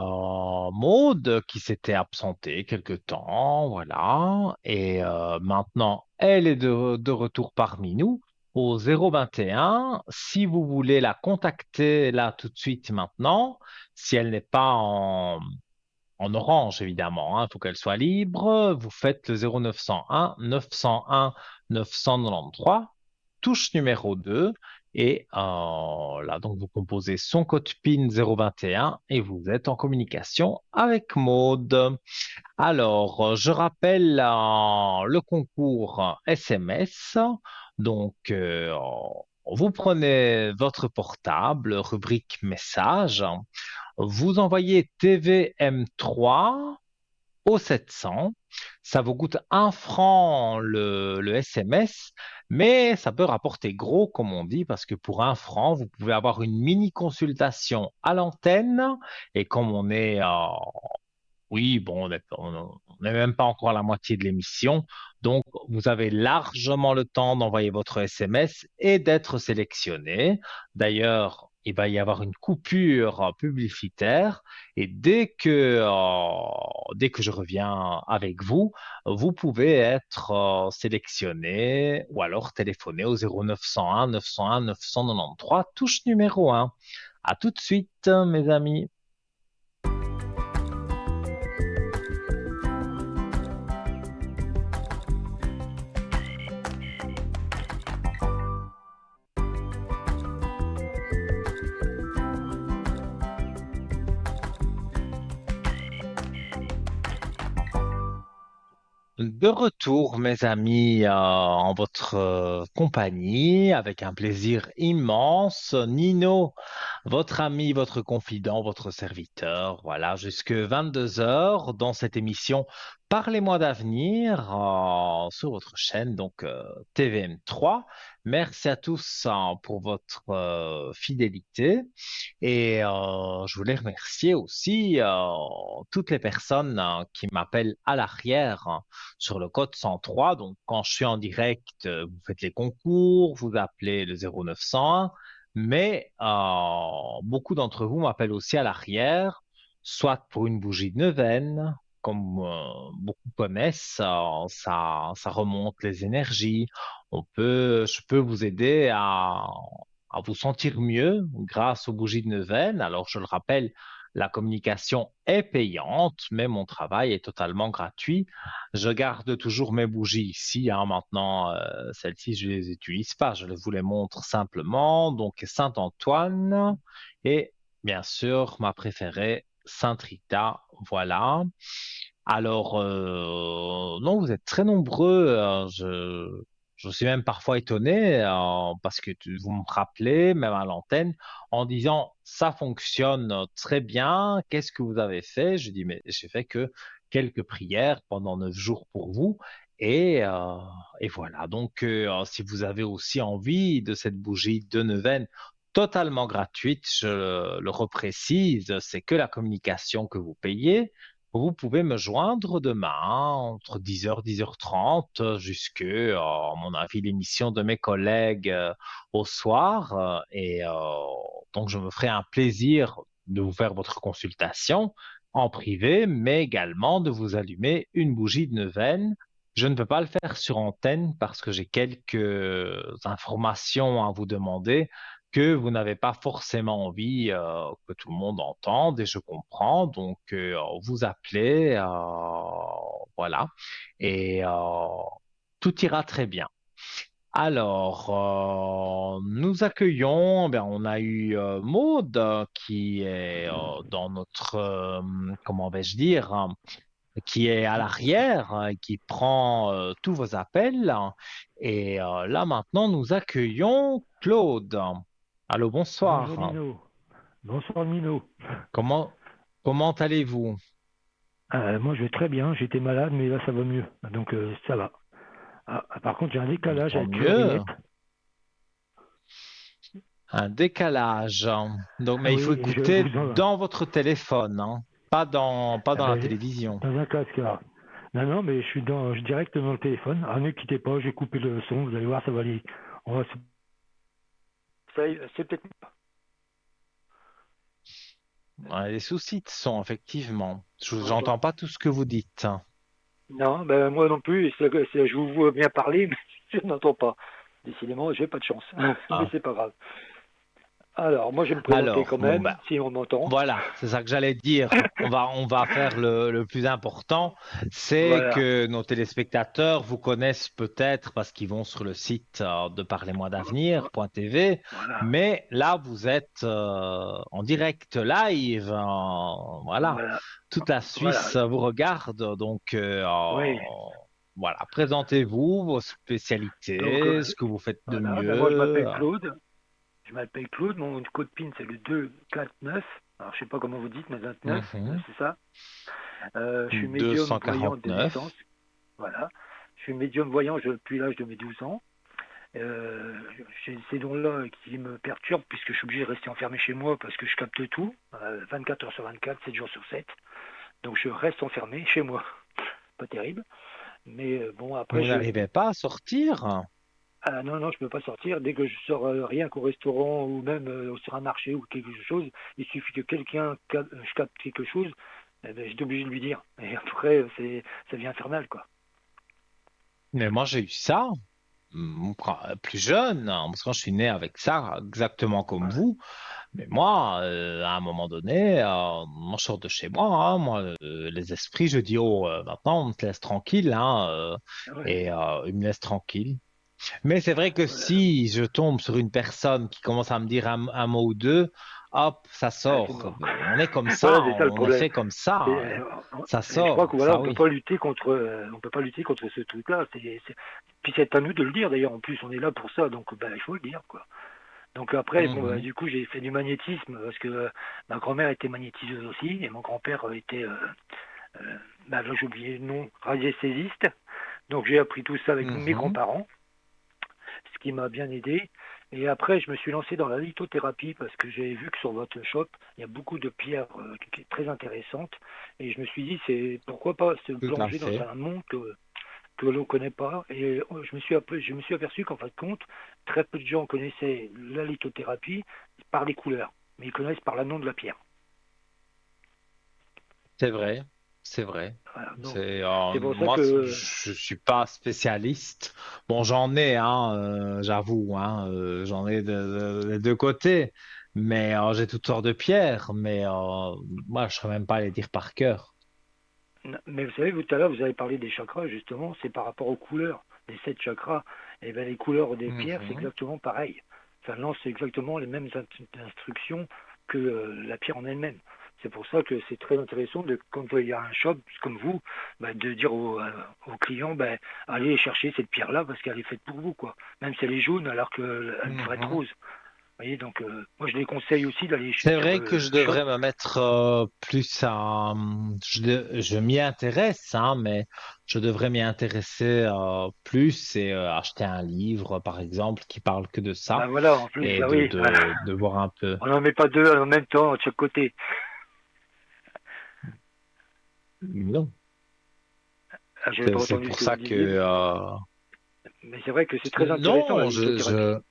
Maude qui s'était absentée quelque temps, voilà. Et maintenant, elle est de retour parmi nous au 021. Si vous voulez la contacter là tout de suite maintenant, si elle n'est pas en orange, évidemment, hein. Il faut qu'elle soit libre. Vous faites le 0901 901 993, touche numéro 2. Et là, donc, vous composez son code PIN 021 et vous êtes en communication avec Maude. Alors, je rappelle le concours SMS. Donc, vous prenez votre portable, rubrique message. Vous envoyez TVM3 au 700. Ça vous coûte 1 franc le SMS, mais ça peut rapporter gros, comme on dit, parce que pour 1 franc, vous pouvez avoir une mini consultation à l'antenne. Et comme on est, oui, bon, on n'est même pas encore à la moitié de l'émission. Donc, vous avez largement le temps d'envoyer votre SMS et d'être sélectionné. D'ailleurs, il va y avoir une coupure publicitaire et dès que je reviens avec vous, vous pouvez être sélectionné ou alors téléphoner au 0901 901 993, touche numéro 1. À tout de suite, mes amis. De retour, mes amis, en votre compagnie, avec un plaisir immense. Nino, votre ami, votre confident, votre serviteur, voilà, jusque 22 heures dans cette émission Parlez-moi d'avenir sur votre chaîne, donc TVM3. Merci à tous pour votre fidélité. Et je voulais remercier aussi toutes les personnes qui m'appellent à l'arrière sur le code 103. Donc, quand je suis en direct, vous faites les concours, vous appelez le 0901. Mais beaucoup d'entre vous m'appellent aussi à l'arrière, soit pour une bougie de neuvaine, comme beaucoup connaissent, ça remonte les énergies. Je peux vous aider à vous sentir mieux grâce aux bougies de neuvaine. Alors, je le rappelle, la communication est payante, mais mon travail est totalement gratuit. Je garde toujours mes bougies ici, hein, maintenant, celles-ci, je les utilise pas. Je vous les montre simplement. Donc, Saint-Antoine et bien sûr, ma préférée, Sainte Rita. Voilà. Alors, non, vous êtes très nombreux. Je suis même parfois étonné parce que vous me rappelez, même à l'antenne, en disant ça fonctionne très bien. Qu'est-ce que vous avez fait? Je dis mais j'ai fait que quelques prières pendant 9 jours pour vous. Et, euh, et voilà. Donc, si vous avez aussi envie de cette bougie de neuvaine totalement gratuite, je le reprécise, c'est que la communication que vous payez. Vous pouvez me joindre demain entre 10h, 10h30 jusque, à mon avis, l'émission de mes collègues au soir. Donc, je me ferai un plaisir de vous faire votre consultation en privé, mais également de vous allumer une bougie de neuvaine. Je ne peux pas le faire sur antenne parce que j'ai quelques informations à vous demander que vous n'avez pas forcément envie que tout le monde entende et je comprends. Donc, vous appelez, voilà, et tout ira très bien. Alors, nous accueillons, ben, on a eu Maude qui est dans notre, comment vais-je dire, qui est à l'arrière, qui prend tous vos appels. Et là maintenant, nous accueillons Claude. Allô, Bonjour bonsoir. Nino. Bonsoir Nino. Comment, comment allez-vous? Moi je vais très bien, j'étais malade mais là ça va mieux. Donc ça va. Par contre j'ai un décalage Tant avec mieux. l'oreillette. Un décalage. Donc, Ah mais il faut oui, je écouter vous en... dans votre téléphone, hein, pas Ah dans la ben, télévision. dans un casque là. Non, non, mais je suis direct dans le téléphone. Ah ne quittez pas, j'ai coupé le son, vous allez voir, ça va aller. On va... C'est peut-être... Ouais, les soucis de son, effectivement. Bonsoir. J'entends pas tout ce que vous dites. Non, ben moi non plus, je vous vois bien parler, mais je n'entends pas. Décidément, j'ai pas de chance. Mais Ah. c'est pas grave. Alors, moi je vais me présenter Alors, quand bon, même, ben, si on m'entend. voilà, c'est ça que j'allais dire. On va faire le plus important, c'est Voilà. que nos téléspectateurs vous connaissent peut-être parce qu'ils vont sur le site de Parlez-moi d'avenir.tv, Voilà. mais là, vous êtes en direct live. Voilà, Voilà. toute la Voilà. Suisse vous regarde. Donc, Oui. voilà, présentez-vous, vos Donc, spécialités, ce que vous faites de voilà. Ben, moi, je mieux. m'appelle Claude. Je m'appelle Claude. Mon code PIN, c'est le 249. Alors, je sais pas comment vous dites, mais 29, Mhm. c'est ça. Je suis médium voyant de 249. naissance. Voilà. Je suis médium voyant depuis l'âge de mes 12 ans. J'ai ces dons-là qui me perturbent puisque je suis obligé de rester enfermé chez moi parce que je capte tout, 24 heures sur 24, 7 jours sur 7. Donc je reste enfermé chez moi. Pas terrible. Mais bon, après, Vous n'arrivez pas à sortir? ah non, non, je peux pas sortir. Dès que je sors rien qu'au restaurant ou même sur un marché ou quelque chose, il suffit que je capte quelque chose, eh ben, j'étais obligé de lui dire. Et après, ça devient infernal, quoi. Mais moi, j'ai eu ça plus jeune, hein, parce que je suis né avec ça, exactement comme Ouais, vous. Mais moi, à un moment donné, moi, je sors de chez moi. Hein, moi, les esprits, je dis, oh, maintenant, on te laisse tranquille. Hein, ouais, et ils me laissent tranquille. Mais c'est vrai que voilà. si je tombe sur une personne qui commence à me dire un mot ou deux, hop, ça Ah, c'est sort. mort. On est comme Voilà, ça, c'est ça le on est problème. fait comme ça. Et, Ça et je crois sort, que voilà, ça on peut oui. pas lutter contre, on peut pas lutter contre ce truc-là. Puis c'est à nous de le dire d'ailleurs. En plus, on est là pour ça, donc ben, il faut le dire, quoi. Donc après, bon, bah, Mhm. du coup, j'ai fait du magnétisme parce que ma grand-mère était magnétiseuse aussi et mon grand-père était, bah, là, j'ai oublié le nom, radiesthésiste. Donc j'ai appris tout ça avec mes Mhm. grands-parents, ce qui m'a bien aidé. Et après, je me suis lancé dans la lithothérapie parce que j'ai vu que sur votre shop, il y a beaucoup de pierres qui sont très intéressantes. Et je me suis dit, c'est pourquoi pas se Tout à plonger dans fait. un monde que l'on ne connaît pas. Et je me suis aperçu qu'en fin de compte, très peu de gens connaissaient la lithothérapie par les couleurs, mais ils connaissent par le nom de la pierre. C'est vrai, c'est vrai. Voilà, donc C'est c'est pour ça moi, que je suis pas spécialiste. Bon, j'en ai, hein, j'avoue, hein, j'en ai des deux côtés. Mais j'ai toutes sortes de pierres, mais moi, je ne saurais même pas les dire par cœur. Mais vous savez, tout à l'heure, vous avez parlé des chakras, justement, c'est par rapport aux couleurs des 7 chakras. Et bien, les couleurs des pierres, c'est Mhm. exactement pareil. Ça lance exactement les mêmes instructions que la pierre en elle-même. C'est pour ça que c'est très intéressant, quand il y a un shop comme vous, de dire aux clients, allez chercher cette pierre-là parce qu'elle est faite pour vous, quoi. Même si elle est jaune alors qu'elle devrait être Mhm. rose. Vous voyez, donc moi je les conseille aussi d'aller C'est sur vrai que le je shop. devrais me mettre plus à... je m'y intéresse, hein, mais je devrais m'y intéresser plus et acheter un livre, par exemple, qui parle que de ça Ben voilà, en plus, et bah oui, de voir un peu. on n'en met pas deux en même temps de chaque côté. Non, Ah, j'avais pas c'est entendu ce pour que vous ça que... disiez, mais c'est vrai que c'est très intéressant la non, lithothérapie.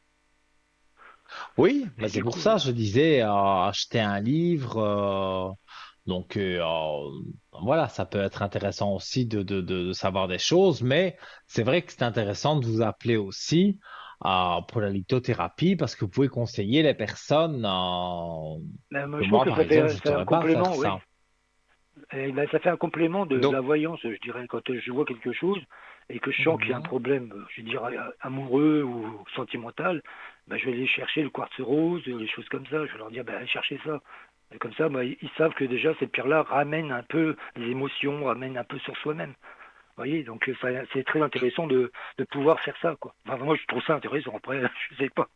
oui, mais Et c'est du pour coup, ça, je disais, acheter un livre. Donc, voilà, ça peut être intéressant aussi de savoir des choses, mais c'est vrai que c'est intéressant de vous appeler aussi pour la lithothérapie parce que vous pouvez conseiller les personnes moi, que je trouve moi, que par exemple, je ne c'est un saurais pas faire complément, ça. oui. Et ça fait un complément de Donc, la voyance, je dirais, quand je vois quelque chose et que je sens qu'il y a un mhm, problème, je dirais, amoureux ou sentimental, je vais aller chercher le quartz rose, les choses comme ça. Je vais leur dire, allez chercher ça. Et comme ça, ils savent que déjà cette pierre-là ramène un peu les émotions, ramène un peu sur soi-même. Vous voyez, donc c'est très intéressant de pouvoir faire ça, quoi. Enfin, moi, je trouve ça intéressant. Après, je sais pas.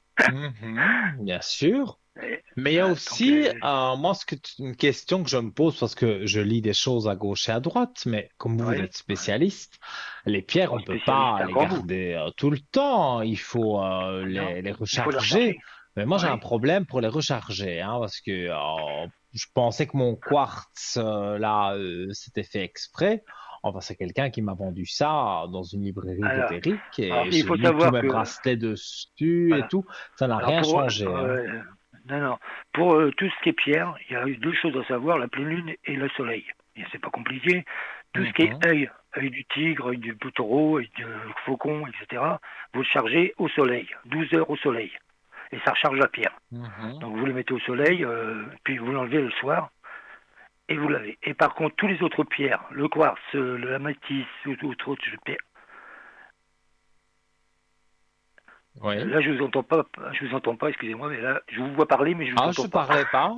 bien sûr. Et, Mais il y a donc, aussi, moi, une question que je me pose, parce que je lis des choses à gauche et à droite, mais comme vous oui, êtes spécialiste, les pierres, oh, on peut spécialiste, c'est pas un les grand mot. garder tout le temps. Il faut Ah non, les il faut la recharger. recharger. Mais moi, j'ai un Oui, problème pour les recharger, hein, parce que je pensais que mon quartz, là, c'était fait exprès. Enfin, c'est quelqu'un qui m'a vendu ça dans une librairie alors, ésotérique alors et il j'ai faut mis tous savoir mes que, bracelets dessus et voilà. tout. Ça n'a Alors rien pour, changé, hein. non, non, pour tout ce qui est pierre, il y a eu deux choses à savoir, la pleine lune et le soleil. Et c'est pas compliqué. Tout ce qui est Mhm. œil du tigre, œil du taureau, œil du faucon, etc., vous le chargez au soleil, 12 heures au soleil. Et ça recharge la pierre. Mhm. Donc vous le mettez au soleil, puis vous l'enlevez le soir, et vous l'avez. Et par contre, tous les autres pierres, le quartz, l'améthyste, ou autres pierres, Oui. là je vous entends pas, excusez-moi, mais là je vous vois parler, mais je vous Ah, entends je pas. parlais pas.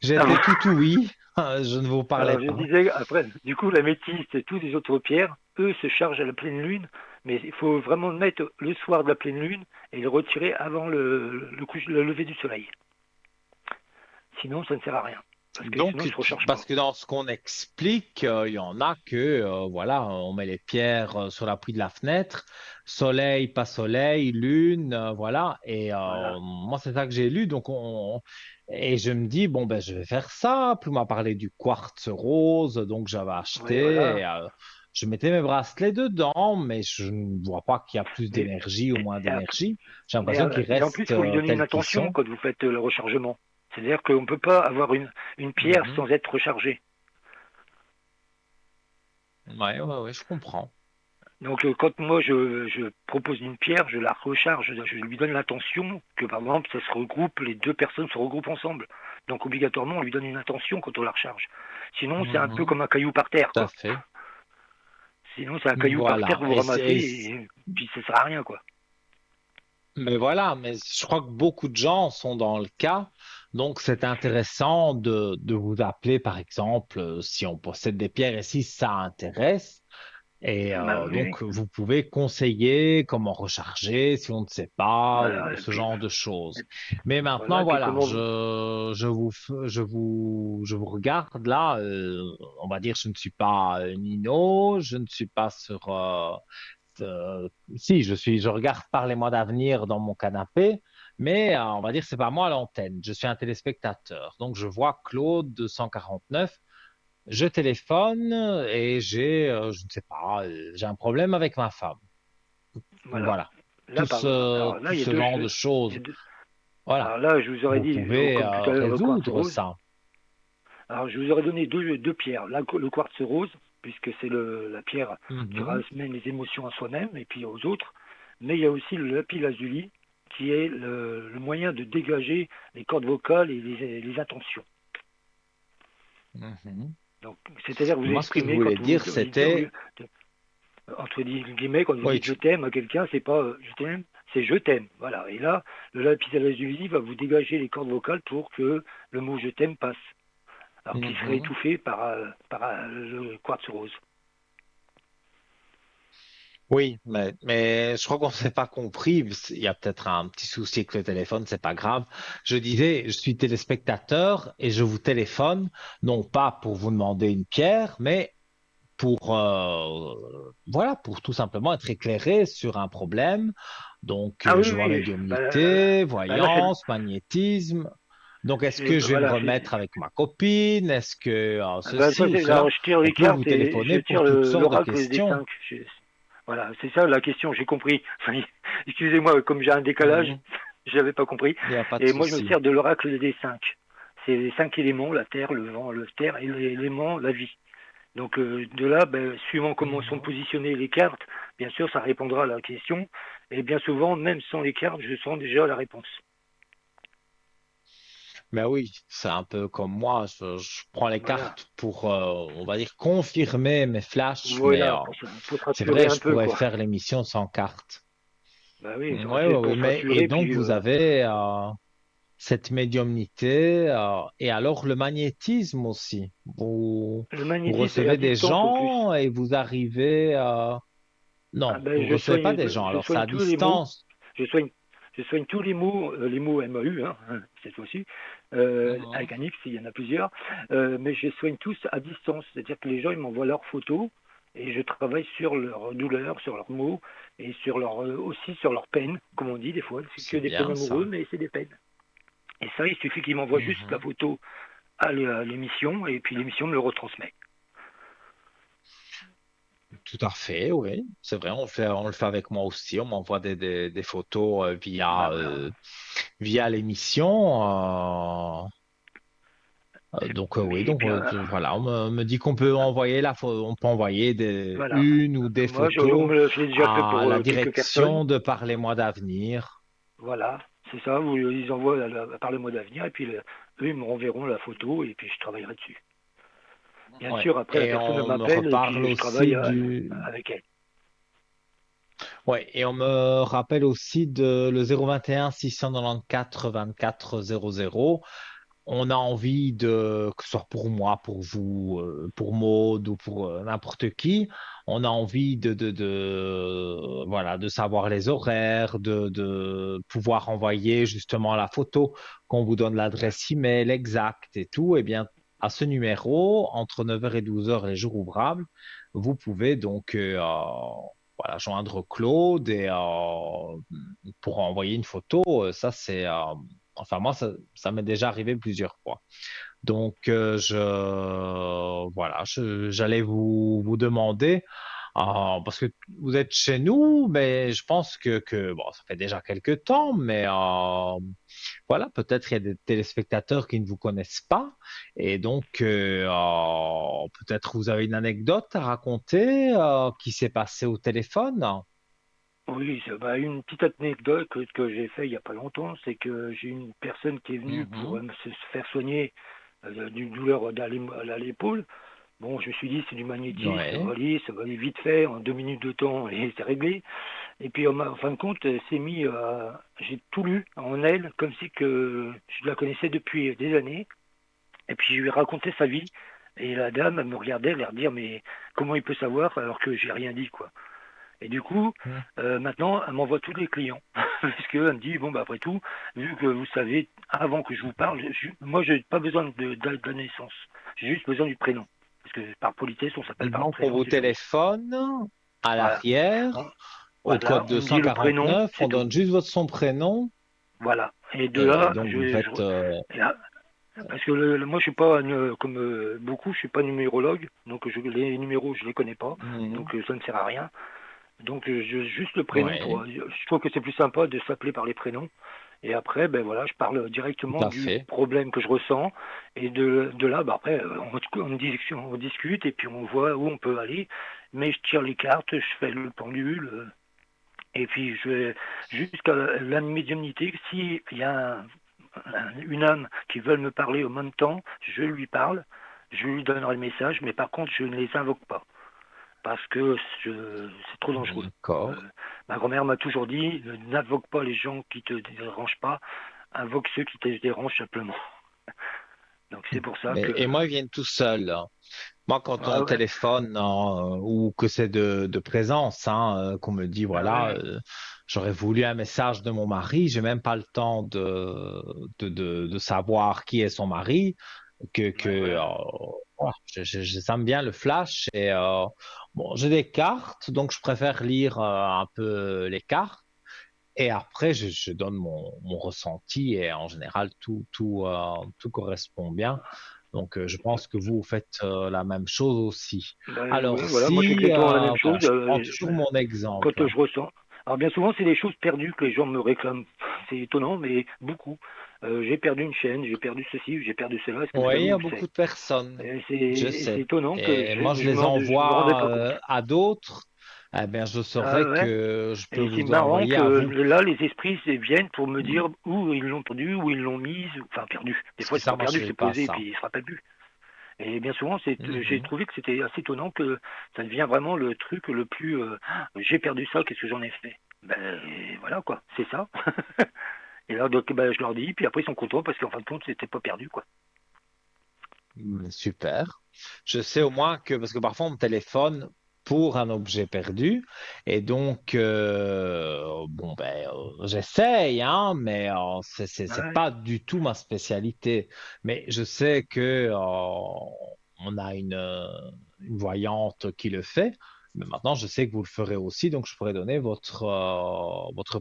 J'étais tout oui. Je ne vous parlais Alors je pas. disais, après, du coup, la métiste et toutes les autres pierres, eux se chargent à la pleine lune, mais il faut vraiment le mettre le soir de la pleine lune et le retirer avant le lever du soleil. Sinon, ça ne sert à rien, parce que sinon, Donc, il ne se recharge parce pas. que dans ce qu'on explique, il y en a que, voilà, on met les pierres sur l'appui de la fenêtre, soleil, pas soleil, lune, voilà. Et Voilà. moi, c'est ça que j'ai lu. Et je me dis, bon, ben, je vais faire ça. Puis on m'a parlé du quartz rose, donc j'avais Oui, acheté. voilà. Et, je mettais mes bracelets dedans, mais je ne vois pas qu'il y a plus Mais, d'énergie ou et, moins et après- d'énergie. J'ai l'impression qu'ils et en plus, restent il faut lui donner une tels qu'ils attention sont. quand vous faites le rechargement. C'est-à-dire qu'on ne peut pas avoir une pierre Mhm. sans être rechargée. Ouais, ouais, ouais, je comprends. Donc quand moi je propose une pierre, je la recharge, je lui donne l'intention que par exemple ça se regroupe, les deux personnes se regroupent ensemble. Donc obligatoirement on lui donne une intention quand on la recharge. Sinon c'est un peu Mhm. comme un caillou par terre Tout à quoi. fait. Sinon c'est un caillou par terre Voilà. que vous ramassez et puis ça sert à rien quoi. Mais voilà, mais je crois que beaucoup de gens sont dans le cas. Donc, c'est intéressant de vous appeler, par exemple, si on possède des pierres et si ça intéresse. Et Oui, donc, vous pouvez conseiller comment recharger si on ne sait pas ou voilà, ce genre de choses. et Mais voilà, maintenant, et puis voilà, comment je vous regarde là. On va dire, je ne suis pas Nino, je ne suis pas sur. Si, je regarde par les mois d'avenir dans mon canapé, mais on va dire, c'est pas moi à l'antenne. Je suis un téléspectateur. Donc, je vois Claude 249. Je téléphone et je ne sais pas, j'ai un problème avec ma femme. voilà. Voilà. Là par alors là Tout il y a ce deux genre de choses. Il y a choses. deux- Voilà. Alors là je vous aurais Vous dit pouvez comme tout à l'heure le quartz résoudre rose. ça. Alors, je vous aurais donné deux pierres. Le quartz rose, puisque c'est la pierre qui Mhm. ramène les émotions à soi-même et puis aux autres. Mais il y a aussi le lapis lazuli, qui est le moyen de dégager les cordes vocales et les intentions. Mhm. Donc, c'est-à-dire que vous Moi, ce que je exprimez voulais quand vous dire, c'était, entre guillemets, quand vous oui, dites je t'aime à quelqu'un, c'est pas je t'aime, c'est je t'aime. Voilà. Et là, le lapis lazuli va vous dégager les cordes vocales pour que le mot je t'aime passe. Alors qu'il serait Mhm. étouffé par le quartz rose. Oui, mais je crois qu'on ne s'est pas compris. Il y a peut-être un petit souci avec le téléphone, c'est pas grave. Je disais, je suis téléspectateur et je vous téléphone, non pas pour vous demander une pierre, mais pour, voilà, pour tout simplement être éclairé sur un problème. Donc, Ah oui, je vois oui. médiumnité, Là, voyance, magnétisme. Donc, est-ce que je vais me voilà, remettre avec ma copine? Est-ce que ça, ceci ou là, cela? je tire On les peut vous cartes et je téléphoner pour tire toutes sortes de l'oracle des questions. 5. Voilà, c'est ça la question, j'ai compris. Enfin, excusez-moi, comme j'ai un décalage, Mhm. je n'avais pas compris. Il n'y a pas de Et moi, je me souci. sers de l'oracle des 5. C'est les 5 éléments, la terre, le vent, le terre, et l'élément, la vie. Donc de là, suivant comment sont Mhm. positionnées les cartes, bien sûr, ça répondra à la question. Et bien souvent, même sans les cartes, je sens déjà la réponse. Mais oui, c'est un peu comme moi. Je prends les Voilà. cartes pour, on va dire, confirmer mes flashs, mais Voilà, pour se c'est rassurer vrai, un je peu, pourrais quoi. faire l'émission sans cartes. Bah oui, Oui, oui, c'est oui. pour se Mais, et rassurer, donc, puis vous avez cette médiumnité et alors le magnétisme aussi. le Vous magnétisme est à recevez des distance au plus. gens et vous arrivez à... Ah Non, ben, vous recevez pas des gens, je alors c'est soigne à tous les mots. distance. Je soigne, je soigne tous les mots MAU, cette fois-ci, Mhm. avec un X, il y en a plusieurs. Mais je soigne tous à distance. C'est-à-dire que les gens, ils m'envoient leurs photos et je travaille sur leur douleur, sur leurs mots et sur aussi sur leurs peines, comme on dit des fois. C'est que C'est des peines bien amoureuses, ça. mais c'est des peines. Et ça, il suffit qu'ils m'envoient juste la Mhm. photo à l'émission et puis l'émission me le retransmet. Tout à fait, oui. C'est vrai, on le fait avec moi aussi. On m'envoie des photos Ben voilà, via l'émission. Donc oui, et donc puis voilà, on me dit qu'on peut envoyer on peut envoyer voilà. une ou des Moi, photos je l'ai déjà fait à pour la quelques personnes. direction de Parlez-moi d'avenir. Voilà, c'est ça, ils envoient par le mois d'avenir et puis eux, ils me renverront la photo et puis je travaillerai dessus. Bien Ouais. sûr, après, la Et personne on me m'appelle et reparle puis je travaille aussi du. avec elle. Ouais, et on me rappelle aussi de le 021 694 24 00. On a envie que ce soit pour moi, pour vous, pour Maud ou pour n'importe qui, on a envie voilà, de savoir les horaires, de pouvoir envoyer justement la photo, qu'on vous donne l'adresse email exacte et tout. Eh bien, à ce numéro, entre 9h et 12h les jours ouvrables, vous pouvez donc voilà, joindre Claude et pour envoyer une photo. Ça, c'est enfin, moi, ça m'est déjà arrivé plusieurs fois. Donc, voilà, j'allais vous demander, parce que vous êtes chez nous, mais je pense bon, ça fait déjà quelques temps, mais voilà, peut-être il y a des téléspectateurs qui ne vous connaissent pas, et donc peut-être vous avez une anecdote à raconter qui s'est passée au téléphone. Oui, une petite anecdote que j'ai fait il n'y a pas longtemps, c'est que j'ai une personne qui est venue pour Mhm. se faire soigner d'une douleur à l'épaule. Bon, je me suis dit, c'est du magnétisme, Ouais. ça va aller vite fait, en 2 minutes de temps, et c'est réglé. Et puis, en fin de compte, elle s'est mis, j'ai tout lu en elle, comme si que je la connaissais depuis des années. Et puis, je lui ai raconté sa vie. Et la dame, elle me regardait, elle a l'air de dire, mais comment il peut savoir alors que j'ai rien dit, quoi. Et du coup, maintenant, elle m'envoie tous les clients. Parce qu'elle me dit, bon, bah, après tout, vu que vous savez, avant que je vous parle, moi, je n'ai pas besoin de la naissance. J'ai juste besoin du prénom. Parce que par politesse, on s'appelle par le Donc, on prénom, vous c'est joli. téléphone à Voilà. On- l'arrière, au code voilà, on me dit le prénom, 249, c'est on tout. donne juste votre son prénom, Voilà. Et de et là, donc vous faites... et là, parce que moi, je suis pas comme beaucoup, je suis pas numérologue, donc les numéros, je les connais pas, Mhm. donc ça ne sert à rien. Donc juste le prénom Ouais, je trouve que c'est plus sympa de s'appeler par les prénoms. Et après, ben voilà, je parle tout directement à du fait. problème que je ressens. Et de là, ben après, on discute et puis on voit où on peut aller. Mais je tire les cartes, je fais le pendule. Et puis, jusqu'à la médiumnité, s'il y a une âme qui veut me parler au même temps, je lui parle, je lui donnerai le message, mais par contre, je ne les invoque pas parce que c'est trop dangereux. D'accord. Ma grand-mère m'a toujours dit, n'invoque pas les gens qui te dérangent pas, invoque ceux qui te dérangent simplement. Donc c'est pour ça Et que... moi, ils viennent tout seuls, hein. Moi, quand Ah on ouais, téléphone ou que c'est de présence, hein, qu'on me dit, ah voilà, ouais, j'aurais voulu un message de mon mari, j'ai même pas le temps de savoir qui est son mari, ouais, voilà. voilà, j'aime bien le flash et bon, j'ai des cartes, donc je préfère lire un peu les cartes. Et après, je donne mon ressenti et en général, tout correspond bien. Donc, je pense que vous faites la même chose aussi. Ben oui, Alors, voilà, moi c'est si, exactement la même voilà, chose. je prends toujours mon exemple. Quand je ressens. Alors bien souvent, c'est des choses perdues que les gens me réclament. C'est étonnant, mais beaucoup. J'ai perdu une chaîne, j'ai perdu ceci, j'ai perdu cela. Est-ce que vous Oui, il y savez a où beaucoup c'est? de personnes, Et je c'est sais. étonnant que Et moi, je les je me rendais envoie pas compte. à d'autres. Eh bien, je Ah saurais ouais. que je peux Et c'est vous marrant envoyer que à vous. là, les esprits viennent pour me dire où ils l'ont perdu, où ils l'ont mise, enfin perdu. Des fois, c'est Ça, pas moi, je perdu, fais c'est pas posé et ça. puis il se rappelle plus. Et bien souvent, j'ai Mhm. trouvé que c'était assez étonnant que ça devient vraiment le truc le plus. J'ai perdu ça, qu'est-ce que j'en ai fait? Ben voilà quoi, c'est ça. Et là, donc, ben, je leur dis, puis après ils sont contents parce qu'en fin de compte, c'était pas perdu quoi. Super. Je sais au moins que, parce que parfois on me téléphone pour un objet perdu, et donc, bon, ben, j'essaye, hein, mais c'est Ouais, pas du tout ma spécialité. Mais je sais que, on a une voyante qui le fait. Mais maintenant, je sais que vous le ferez aussi, donc je pourrais donner votre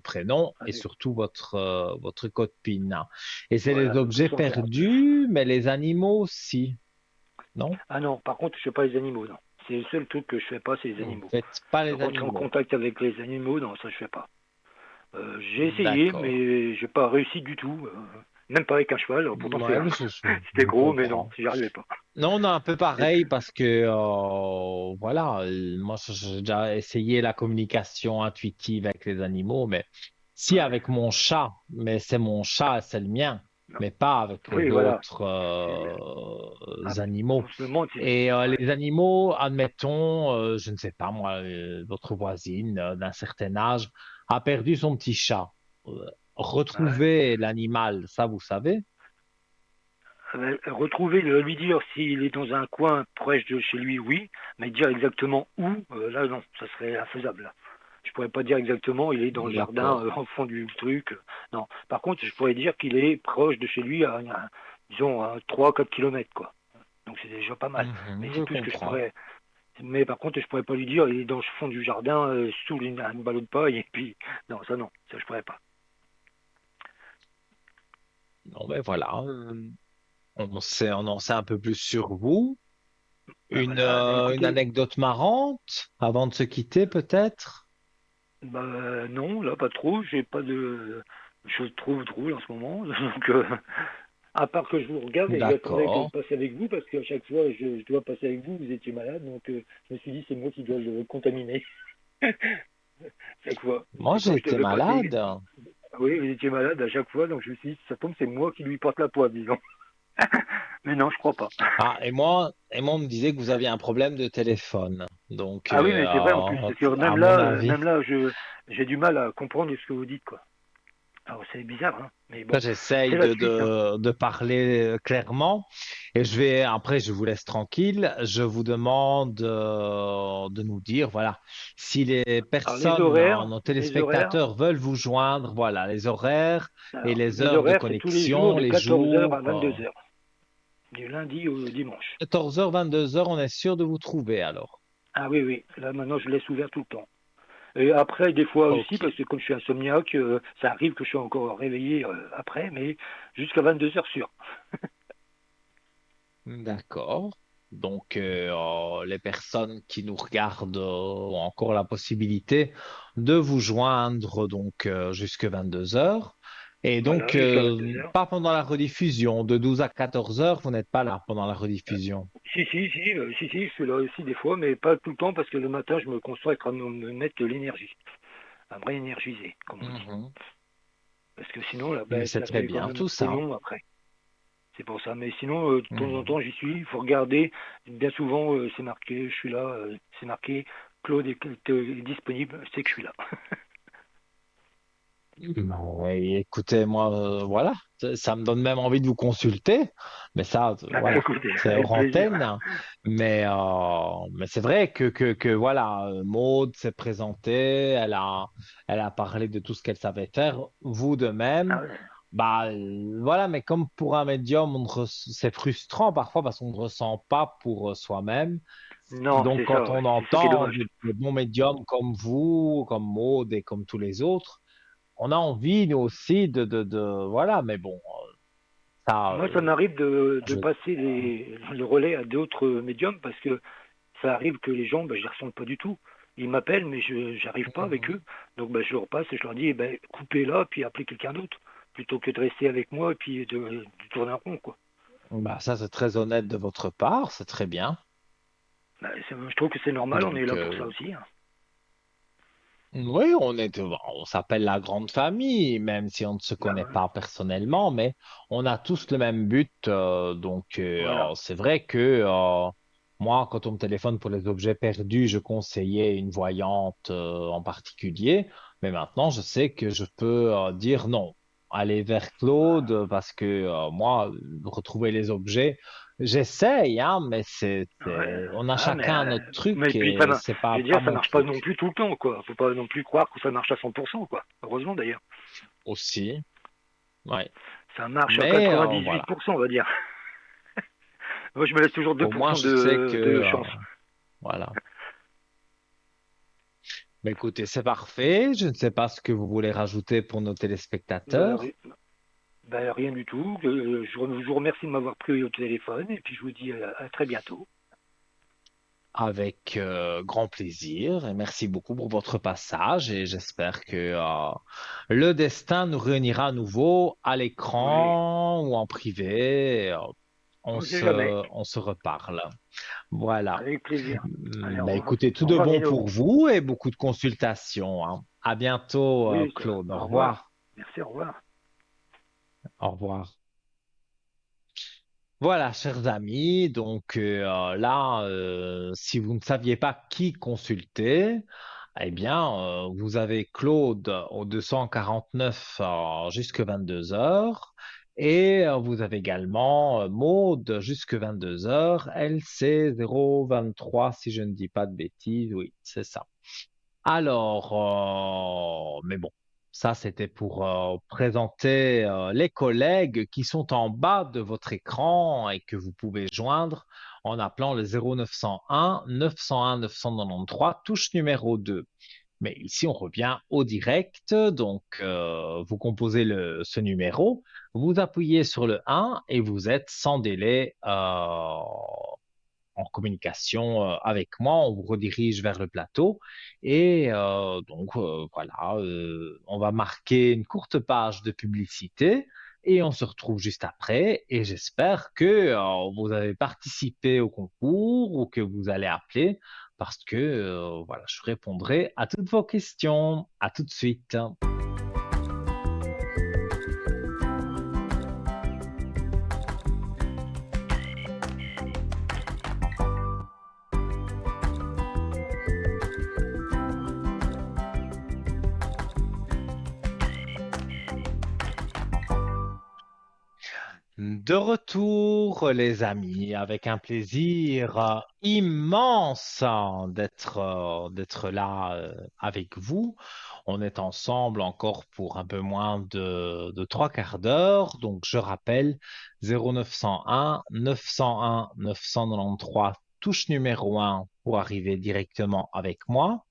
prénom et allez, surtout votre code PIN. Et c'est les voilà, comme objets ça on verra. perdus, mais les animaux aussi, non? Ah non, par contre, je fais pas les animaux, non. C'est le seul truc que je fais pas, c'est les Vous ne animaux. faites pas les Rentrer en animaux. contact avec les animaux, non, ça je fais pas. J'ai essayé, D'accord. mais j'ai pas réussi du tout. Même pas avec un cheval, alors pourtant Ouais, c'était je gros, mais non, comprends. j'y arrivais pas. Non, on a un peu Et pareil puis, parce que, voilà, moi, j'ai déjà essayé la communication intuitive avec les animaux, mais si ouais, avec mon chat, mais c'est mon chat, c'est le mien, non. mais pas avec Oui, les voilà. autres Et, animaux. on se demande si. Et Ouais. les animaux, admettons, je ne sais pas moi, votre voisine d'un certain âge a perdu son petit chat. Ouais. Retrouver l'animal, ça vous savez? Retrouver, lui dire s'il est dans un coin proche de chez lui, oui, mais dire exactement où, là non, ça serait infaisable. Là. Je pourrais pas dire exactement, il est dans le jardin, D'accord. en fond du truc. Non. Par contre, je pourrais dire qu'il est proche de chez lui, disons, à 3-4 kilomètres, quoi. Donc c'est déjà pas mal. Mais Mhm, je c'est tout ce que je comprends. pourrais. Mais par contre, je pourrais pas lui dire, il est dans le fond du jardin, sous une ballot de paille, et puis, non, ça je pourrais pas. Non, ben voilà, on en sait un peu plus sur vous. Ben voilà, ben Une écoutez, anecdote marrante avant de se quitter, peut-être? bah non, là pas trop, j'ai pas de choses trop drôles en ce moment, donc à part que je vous regarde et j'attendais que je D'accord. passe avec vous parce qu'à chaque fois je dois passer avec vous, vous étiez malade, donc je me suis dit c'est moi qui dois le contaminer chaque fois. Moi, Et j'ai quand je été devais passer, malade. ah oui, vous étiez malade à chaque fois, donc je me suis dit ça tombe c'est moi qui lui porte la poisse, disons. Mais non, je crois pas. Ah, et moi, on me disait que vous aviez un problème de téléphone. Donc, Ah oui, mais c'est vrai en plus, parce que à mon avis, même là, j'ai du mal à comprendre ce que vous dites, quoi. Alors c'est bizarre, hein, mais ça, bon, j'essaye c'est la suite, hein. de parler clairement. Et je vais, après, je vous laisse tranquille. Je vous demande de nous dire, voilà, si les Alors personnes, nos les horaires, téléspectateurs veulent vous joindre, voilà, les horaires et alors les les heures de horaires c'est tous les jours connexion, de les 14 heures à jours, 22 heures, du lundi au dimanche. 14h, 22h, on est sûr de vous trouver alors. Ah oui, oui, là maintenant je laisse ouvert tout le temps. Et après, des fois aussi, Ok, parce que comme je suis insomniaque, ça arrive que je sois encore réveillé après, mais jusqu'à 22 heures sûr. d'accord. Donc, les personnes qui nous regardent ont encore la possibilité de vous joindre donc jusque 22 heures. Et donc, Voilà, jusqu'à 22 heures. pas pendant la rediffusion. De 12 à 14 heures, vous n'êtes pas là pendant la rediffusion. Si, je suis là aussi des fois, mais pas tout le temps parce que le matin, je me consacre à me mettre de l'énergie. à me réénergiser, comme on dit. Mhm. Parce que sinon, là, Mais ben, c'est ça très fait quand bien même tout trop ça. long après. C'est pour ça. Mais sinon, de temps en Mhm. temps, j'y suis. Il faut regarder. Bien souvent, c'est marqué, je suis là, c'est marqué Claude est disponible, c'est que je suis là. Bon, oui, écoutez, moi, voilà, ça me donne même envie de vous consulter, mais ça, Ah ben voilà, écoutez, c'est avec hors plaisir. antenne, hein. Mais c'est vrai que voilà, Maud s'est présentée, elle a parlé de tout ce qu'elle savait faire, vous de même, Ah ouais. bah voilà, mais comme pour un médium, c'est frustrant parfois parce qu'on ne ressent pas pour soi-même. Non, Donc, c'est ça, quand ouais. on C'est ça qui est entend dommage. des bons médiums comme vous, comme Maud et comme tous les autres, on a envie, nous aussi, voilà, mais bon, ça, Moi, ça m'arrive de je, passer le relais à d'autres médiums parce que ça arrive que les gens, ben, je les ressens pas du tout. Ils m'appellent, mais je j'arrive pas avec eux. Donc, ben, je leur passe et je leur dis, eh ben, coupez là, puis appelez quelqu'un d'autre, plutôt que de rester avec moi et puis de tourner en rond, quoi. bah, ça, c'est très honnête de votre part, c'est très bien. Ben, je trouve que c'est normal, on est Donc, là pour ça aussi, hein. oui, on s'appelle la grande famille, même si on ne se Ben, connaît ouais. pas personnellement, mais on a tous le même but. Donc, Voilà. c'est vrai que moi, quand on me téléphone pour les objets perdus, je conseillais une voyante en particulier, mais maintenant, je sais que je peux dire non. Aller vers Claude parce que moi, retrouver les objets, j'essaye, hein, mais Ouais. on a Ah, chacun notre mais truc puis et je veux pas dire, ça mon marche pas non truc plus tout le temps, quoi. Faut pas non plus croire que ça marche à 100%, quoi. Heureusement d'ailleurs. aussi. Ouais. Ça marche à Mais voilà. 98%, on va dire. Moi, je me laisse toujours Au moins, 2% je sais que de chance. voilà. Mais écoutez, c'est parfait. Je ne sais pas ce que vous voulez rajouter pour nos Ben, téléspectateurs. rien du tout. Je vous remercie de m'avoir pris au téléphone et puis je vous dis à très bientôt. Avec grand plaisir et merci beaucoup pour votre passage et j'espère que le destin nous réunira à nouveau à Oui, l'écran ou en privé. on ne sait jamais. On se reparle. Voilà. Avec plaisir. Allez, Bah, écoutez, tout au de revoir, bon Nino. pour vous et beaucoup de consultations, hein. À bientôt, Oui, Claude. Au au revoir. revoir. Merci, au revoir. Au revoir. Voilà, chers amis, donc là, si vous ne saviez pas qui consulter, eh bien, vous avez Claude au 249 jusque 22 heures et vous avez également Maude jusque 22 heures. Elle, c'est 023 si je ne dis pas de bêtises. Oui, c'est ça. Alors, mais bon, ça c'était pour présenter les collègues qui sont en bas de votre écran et que vous pouvez joindre en appelant le 0901 901 993, touche numéro 2. Mais ici, on revient au direct, donc vous composez ce numéro, vous appuyez sur le 1 et vous êtes sans délai en communication avec moi, on vous redirige vers le plateau et donc voilà, on va marquer une courte page de publicité et on se retrouve juste après et j'espère que vous avez participé au concours ou que vous allez appeler parce que voilà, je répondrai à toutes vos questions. À tout de suite. De retour, les amis, avec un plaisir immense d'être là avec vous. On est ensemble encore pour un peu moins de trois quarts d'heure. Donc, je rappelle 0901 901 993, touche numéro un pour arriver directement avec moi.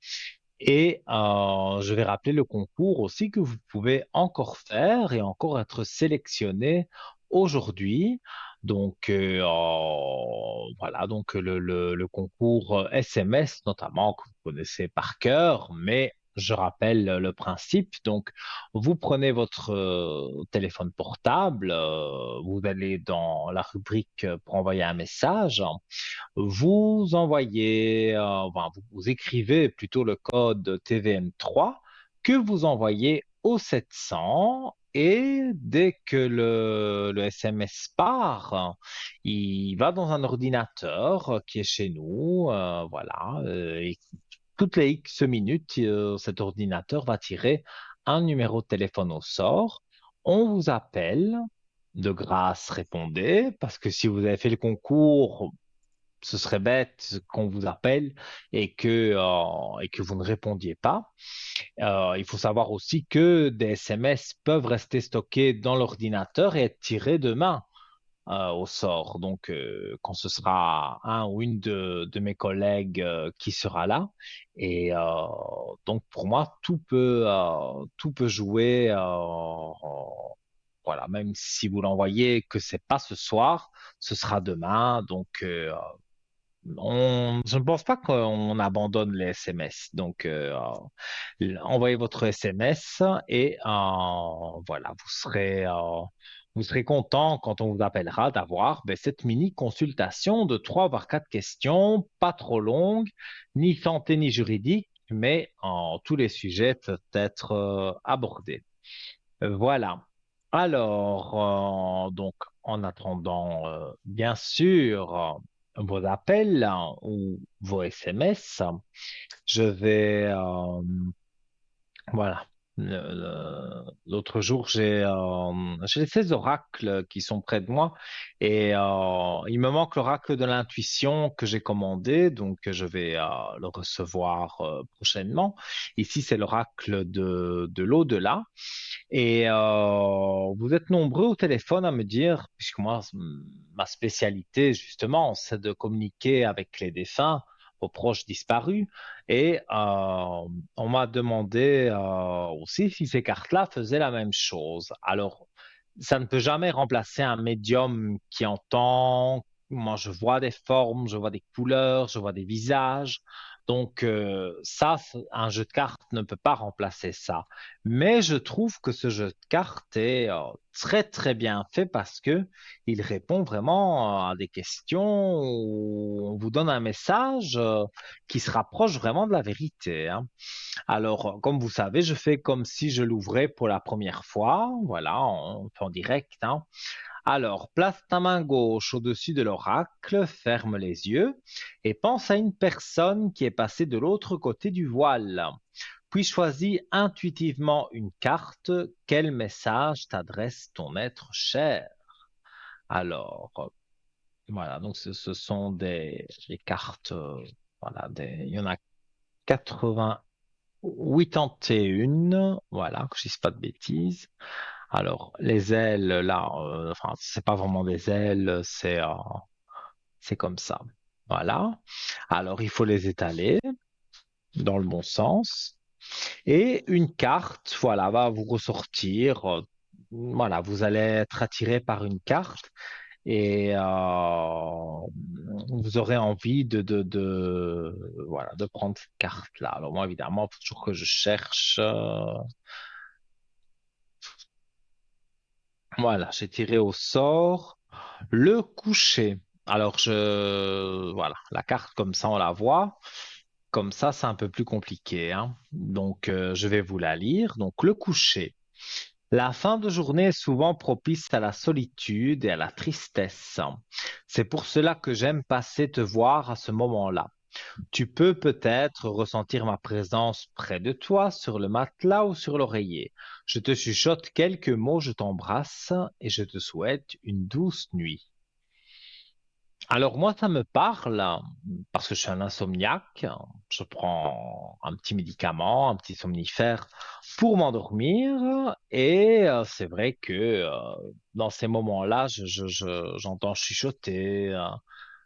Et je vais rappeler le concours aussi que vous pouvez encore faire et encore être sélectionné aujourd'hui. Donc voilà, donc le concours SMS notamment que vous connaissez par cœur, mais je rappelle le principe. Donc vous prenez votre téléphone portable, vous allez dans la rubrique pour envoyer un message. Vous envoyez, enfin, vous écrivez plutôt le code TVM3 que vous envoyez au 700 et dès que le SMS part, il va dans un ordinateur qui est chez nous, voilà, et toutes les X minutes, cet ordinateur va tirer un numéro de téléphone au sort. On vous appelle, de grâce, répondez, parce que si vous avez fait le concours, ce serait bête qu'on vous appelle et que vous ne répondiez pas. Il faut savoir aussi que des SMS peuvent rester stockés dans l'ordinateur et être tirés demain au sort. Donc, quand ce sera un ou une de mes collègues qui sera là. Et donc, pour moi, tout peut jouer. Voilà, même si vous l'envoyez que c'est pas ce soir, ce sera demain. Donc, je ne pense pas qu'on abandonne les SMS. Donc, envoyez votre SMS et voilà, vous serez content quand on vous appellera d'avoir cette mini consultation de 3 voire 4 questions, pas trop longues, ni santé ni juridique, mais tous les sujets peuvent être abordés. Voilà. Alors, donc, en attendant, bien sûr, vos appels ou vos SMS, je vais, voilà. L'autre jour, j'ai ces oracles qui sont près de moi et il me manque l'oracle de l'intuition que j'ai commandé, donc je vais le recevoir prochainement. Ici, c'est l'oracle de l'au-delà. Et vous êtes nombreux au téléphone à me dire, puisque moi, ma spécialité, justement, c'est de communiquer avec les défunts, aux proches disparus. Et on m'a demandé aussi si ces cartes-là faisaient la même chose. Alors, ça ne peut jamais remplacer un médium qui entend. Moi, je vois des formes, je vois des couleurs, je vois des visages. Donc, ça, un jeu de cartes ne peut pas remplacer ça. Mais je trouve que ce jeu de cartes est très très bien fait parce que il répond vraiment à des questions où on vous donne un message qui se rapproche vraiment de la vérité, hein. Alors, comme vous savez, je fais comme si je l'ouvrais pour la première fois. Voilà, on fait en direct, hein. Alors, place ta main gauche au-dessus de l'oracle, ferme les yeux et pense à une personne qui est passée de l'autre côté du voile. Puis choisis intuitivement une carte. Quel message t'adresse ton être cher? Alors, voilà, donc ce sont des cartes, voilà, il y en a 80, 81, voilà, que je dise pas de bêtises. Alors, les ailes, là, enfin, c'est pas vraiment des ailes, c'est comme ça. Voilà. Alors, il faut les étaler dans le bon sens. Et une carte, voilà, va vous ressortir. Voilà, vous allez être attiré par une carte et vous aurez envie voilà, de prendre cette carte-là. Alors moi, évidemment, il faut toujours que je cherche. Voilà, j'ai tiré au sort le coucher. Alors, voilà, la carte comme ça, on la voit. Comme ça, c'est un peu plus compliqué, hein. Donc, je vais vous la lire. Donc, le coucher. La fin de journée est souvent propice à la solitude et à la tristesse. C'est pour cela que j'aime passer te voir à ce moment-là. Tu peux peut-être ressentir ma présence près de toi, sur le matelas ou sur l'oreiller. Je te chuchote quelques mots, je t'embrasse et je te souhaite une douce nuit. Alors moi, ça me parle parce que je suis un insomniaque. Je prends un petit médicament, un petit somnifère pour m'endormir. Et c'est vrai que dans ces moments-là, j'entends chuchoter,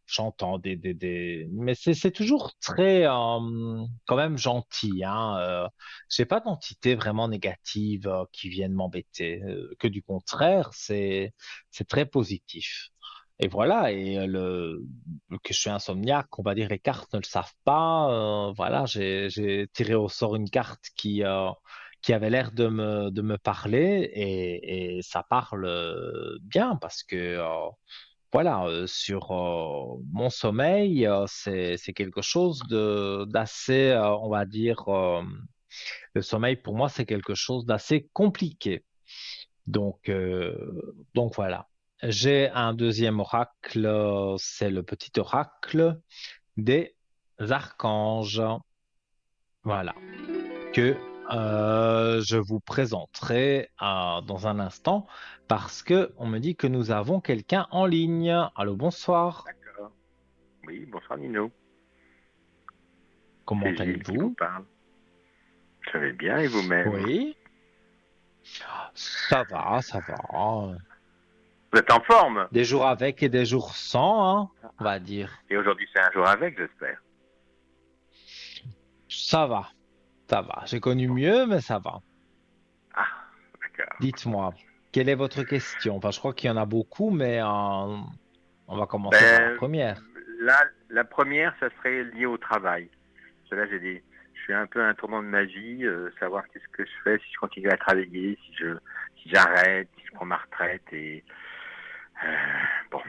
j'entends Mais c'est toujours très quand même gentil, hein. J'ai pas d'entité vraiment négative qui viennent m'embêter. Que du contraire, c'est très positif. Et voilà, et que je suis insomniaque, on va dire, les cartes ne le savent pas. Voilà, j'ai tiré au sort une carte qui avait l'air de me parler et ça parle bien parce que voilà, sur mon sommeil, c'est quelque chose d'assez, on va dire, Le sommeil, pour moi, c'est quelque chose d'assez compliqué. Donc voilà. J'ai un deuxième oracle, c'est le petit oracle des archanges. Voilà. Que je vous présenterai dans un instant parce que on me dit que nous avons quelqu'un en ligne. Allô, bonsoir. D'accord. Oui, bonsoir Nino. Comment C'est Gilles qui vous allez-vous? parle. Je vais bien et vous-même? Oui, ça va, ça va. Vous êtes en forme? Des jours avec et des jours sans, hein, on va dire. Et aujourd'hui c'est un jour avec, j'espère. Ça va, ça va. J'ai connu Bon. mieux, mais ça va. Ah, d'accord. Dites-moi, quelle est votre question? Enfin, je crois qu'il y en a beaucoup, mais on va commencer par la Ben, première. là, la première, ça serait lié au travail. Parce que là, je suis un peu à un tournant de ma vie, savoir qu'est-ce que je fais, si je continue à travailler, si j'arrête, si je prends ma retraite et euh, bon,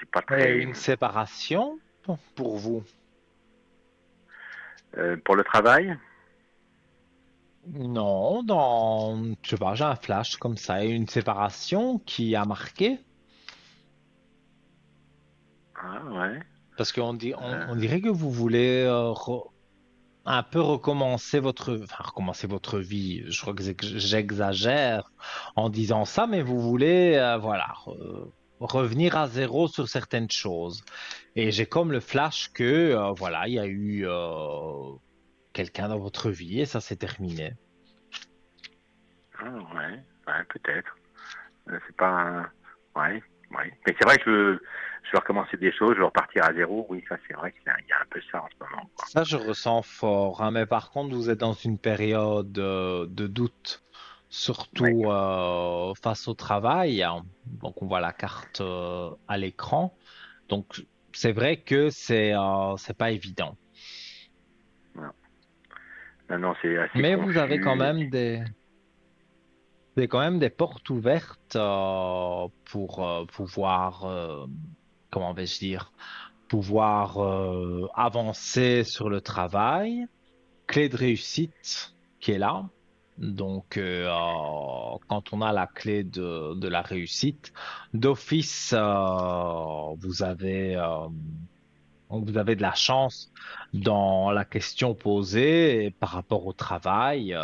c'est pas Et très une séparation pour vous? pour le travail. Non, je sais pas, j'ai un flash comme ça, une séparation qui a marqué, Ah ouais. parce Euh, on dirait que vous voulez un peu recommencer votre vie. Je crois que j'exagère en disant ça, mais vous voulez, voilà, revenir à zéro sur certaines choses. Et j'ai comme le flash que, voilà, il y a eu quelqu'un dans votre vie et ça s'est terminé. ah ouais, ouais, peut-être. C'est pas un... Ouais, ouais. Mais c'est vrai que je veux recommencer des choses, je veux repartir à zéro. Oui, ça c'est vrai il y a un peu ça en ce moment, quoi. Ça, je ressens fort, hein, mais par contre, vous êtes dans une période de doute, Ouais. surtout face au travail, hein. Donc, on voit la carte à l'écran. Donc, c'est vrai que c'est pas évident. Non, non, non, c'est assez Mais vous avez quand confus. même quand même des portes ouvertes pour pouvoir, comment vais-je dire, pouvoir avancer sur le travail. Clé de réussite qui est là. Donc, quand on a la clé de la réussite, d'office, vous avez de la chance dans la question posée par rapport au travail.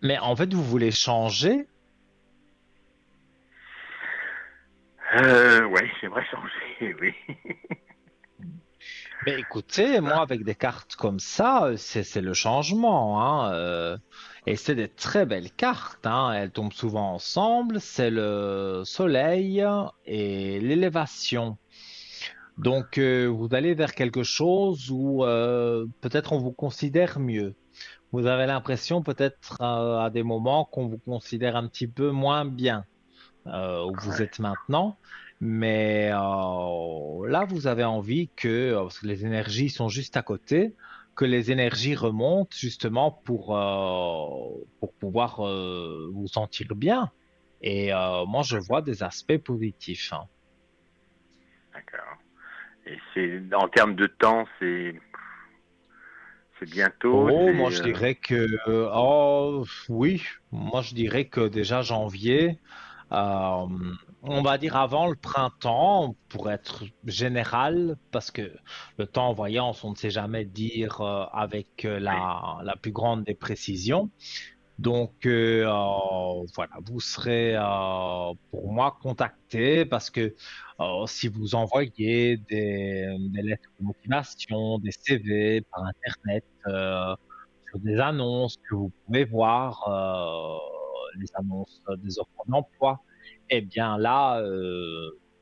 Mais en fait, vous voulez changer. Ouais, j'aimerais changer, oui. Mais écoutez, moi, avec des cartes comme ça, c'est le changement, hein, et c'est des très belles cartes, hein. Elles tombent souvent ensemble. C'est le soleil et l'élévation. Donc, vous allez vers quelque chose où peut-être on vous considère mieux. Vous avez l'impression peut-être à des moments qu'on vous considère un petit peu moins bien où vous Ouais. êtes maintenant. Mais là, vous avez envie que, parce que les énergies sont juste à côté, que les énergies remontent justement pour pouvoir vous sentir bien. Et moi, je vois des aspects positifs, hein. D'accord. Et en termes de temps, c'est bientôt, Oh, moi, c'est, je dirais que, oh, oui, moi, je dirais que déjà janvier, Euh, on va dire avant le printemps, pour être général, parce que le temps en voyance, on ne sait jamais dire avec oui. la plus grande des précisions. Donc voilà, vous serez pour moi contacté parce que si vous envoyez des lettres de motivation, des CV par Internet, sur des annonces que vous pouvez voir, les annonces des offres d'emploi, eh bien là,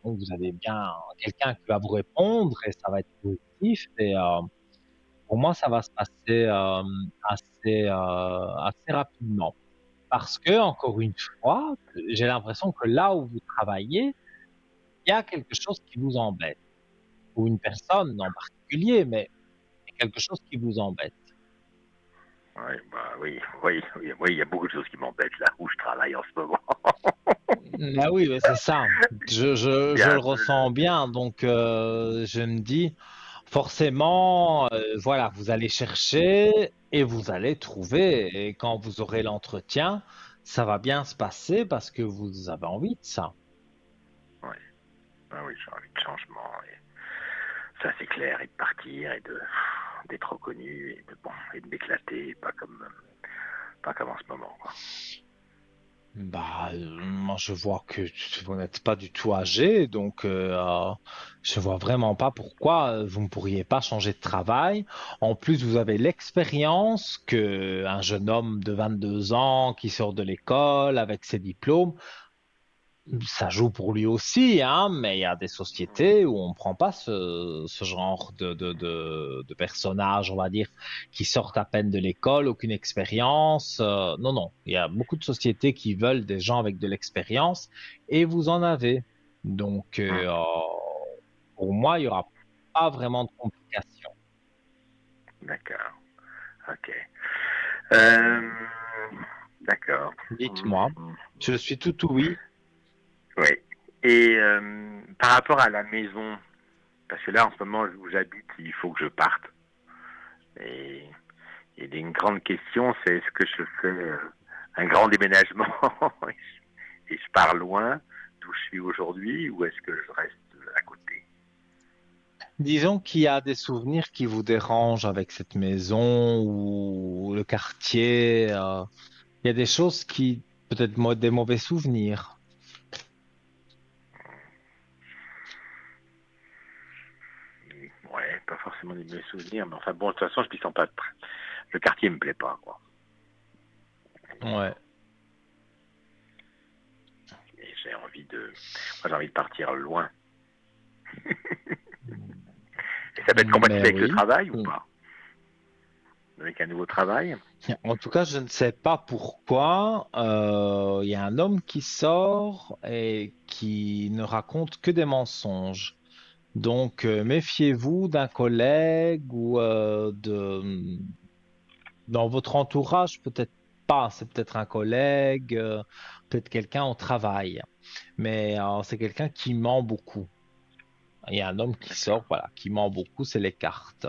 donc vous avez bien quelqu'un qui va vous répondre et ça va être positif. Et pour moi, ça va se passer assez rapidement. Parce que, encore une fois, j'ai l'impression que là où vous travaillez, il y a quelque chose qui vous embête, ou une personne en particulier, mais il y a quelque chose qui vous embête. Ouais, bah oui, oui, oui, oui, il y a beaucoup de choses qui m'embêtent là où je travaille en ce moment. Ah oui, mais c'est ça. Je Il y le a, ressens bien, donc je me dis, forcément, voilà, vous allez chercher et vous allez trouver. Et quand vous aurez l'entretien, ça va bien se passer parce que vous avez envie de ça. Ouais. Ah oui, j'ai envie de changement. Et ça, c'est clair. Et de partir et d'être reconnu et de m'éclater, pas comme en ce moment, quoi. Bah, moi je vois que vous n'êtes pas du tout âgé, donc je vois vraiment pas pourquoi vous ne pourriez pas changer de travail. En plus, vous avez l'expérience que un jeune homme de 22 ans qui sort de l'école avec ses diplômes, ça joue pour lui aussi, hein, mais il y a des sociétés où on ne prend pas ce genre de personnages, on va dire, qui sortent à peine de l'école, aucune expérience. Non, non, il y a beaucoup de sociétés qui veulent des gens avec de l'expérience et vous en avez. Donc, Hum, pour moi, il n'y aura pas vraiment de complications. D'accord. Ok. Euh, d'accord. Dites-moi, Hum, je suis tout oui. oui. Et par rapport à la maison, parce que là, en ce moment, où j'habite, il faut que je parte. Et il y a une grande question, c'est est-ce que je fais un grand déménagement et je pars loin d'où je suis aujourd'hui, ou est-ce que je reste à côté? Disons qu'il y a des souvenirs qui vous dérangent avec cette maison ou le quartier. Il y a des choses qui, peut-être des mauvais souvenirs. Ouais, pas forcément des mauvais souvenirs, mais enfin bon, de toute façon, je m'y sens pas prêt. Le quartier me plaît pas, quoi. Ouais. Et moi, j'ai envie de partir loin. Et ça peut être compatible Mais avec le oui. travail ou pas? Avec un nouveau travail? En tout cas, je ne sais pas pourquoi. Il y a un homme qui sort et qui ne raconte que des mensonges. Donc, méfiez-vous d'un collègue ou dans votre entourage, peut-être pas. C'est peut-être un collègue, peut-être quelqu'un au travail. Mais c'est quelqu'un qui ment beaucoup. Il y a un homme qui D'accord. sort, voilà, qui ment beaucoup, c'est les cartes.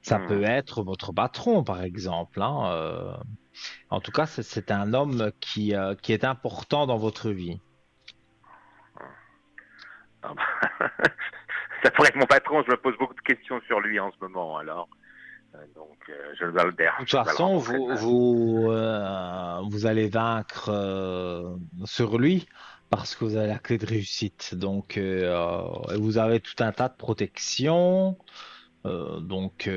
Ça peut Hmm. être votre patron, par exemple, hein, en tout cas, c'est un homme qui est important dans votre vie. Ah bah, ça pourrait être mon patron, je me pose beaucoup de questions sur lui en ce moment, alors. Donc, De toute je dois le façon, rencontrer demain. vous allez vaincre sur lui parce que vous avez la clé de réussite. Donc, et vous avez tout un tas de protections. Donc,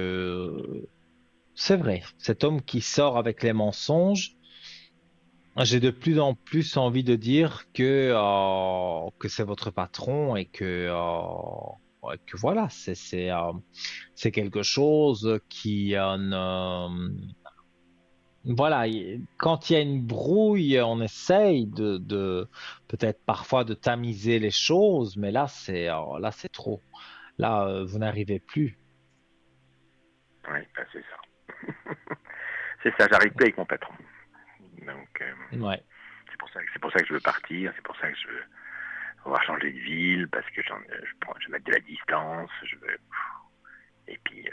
c'est vrai, cet homme qui sort avec les mensonges, j'ai de plus en plus envie de dire que c'est votre patron et ouais, que voilà, c'est quelque chose qui voilà, quand il y a une brouille, on essaye de peut-être parfois de tamiser les choses, mais là c'est trop. Là, vous n'arrivez plus. Oui, bah, c'est ça. C'est ça, j'arrive plus avec mon patron. Donc, Ouais. c'est pour ça que je veux partir, c'est pour ça que je veux pouvoir changer de ville, parce que je veux mettre de la distance, et puis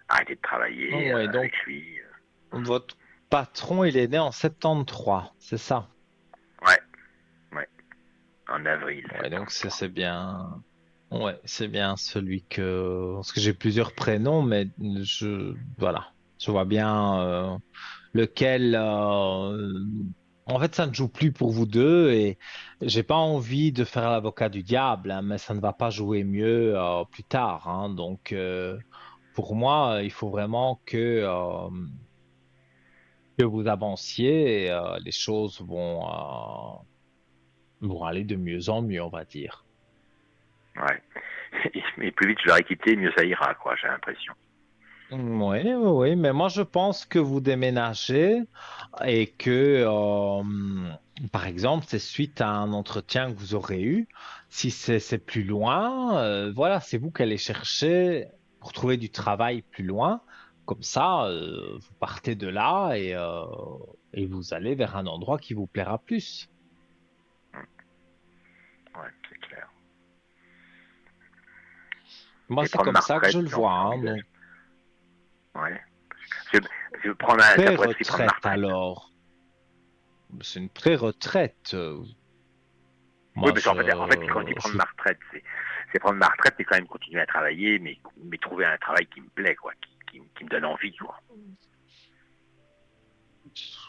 arrêter de travailler Ouais, donc avec lui. votre patron, il est né en 73, c'est ça? Ouais, ouais, en avril Ouais, donc 73. c'est bien. Ouais, c'est bien celui que. Parce que j'ai plusieurs prénoms, mais voilà, je vois bien lequel. En fait, ça ne joue plus pour vous deux et j'ai pas envie de faire l'avocat du diable, hein, mais ça ne va pas jouer mieux plus tard, hein. Donc, pour moi, il faut vraiment que vous avanciez et les choses vont aller de mieux en mieux, on va dire. Ouais. Et plus vite je l'aurai quitté, mieux ça ira, quoi, j'ai l'impression. Oui, oui, oui, mais moi je pense que vous déménagez et que, par exemple, c'est suite à un entretien que vous aurez eu. Si c'est plus loin, voilà, c'est vous qui allez chercher pour trouver du travail plus loin. Comme ça, vous partez de là et vous allez vers un endroit qui vous plaira plus. Ouais, c'est clair. Moi, Et c'est prendre comme ma ça que retraite, je le non, vois, hein. j'envisage. Donc, Ouais. Je, ça pourrait aussi prendre ma pré-retraite retraite. alors. C'est une pré-retraite. Oui, Moi, parce qu'en fait, quand je dis prendre ma retraite, c'est prendre ma retraite, mais quand même continuer à travailler, mais trouver un travail qui me plaît, quoi, qui me donne envie, quoi.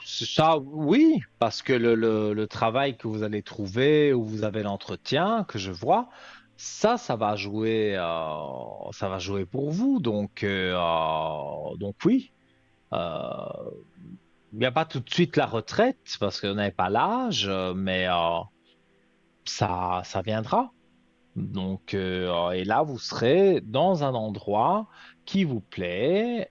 ça, oui, parce que le travail que vous allez trouver, où vous avez l'entretien, que je vois, ça va jouer pour vous. Donc oui. Euh, Il n'y a pas tout de suite la retraite parce qu'on n'avez pas l'âge, mais ça viendra. Et là, vous serez dans un endroit qui vous plaît.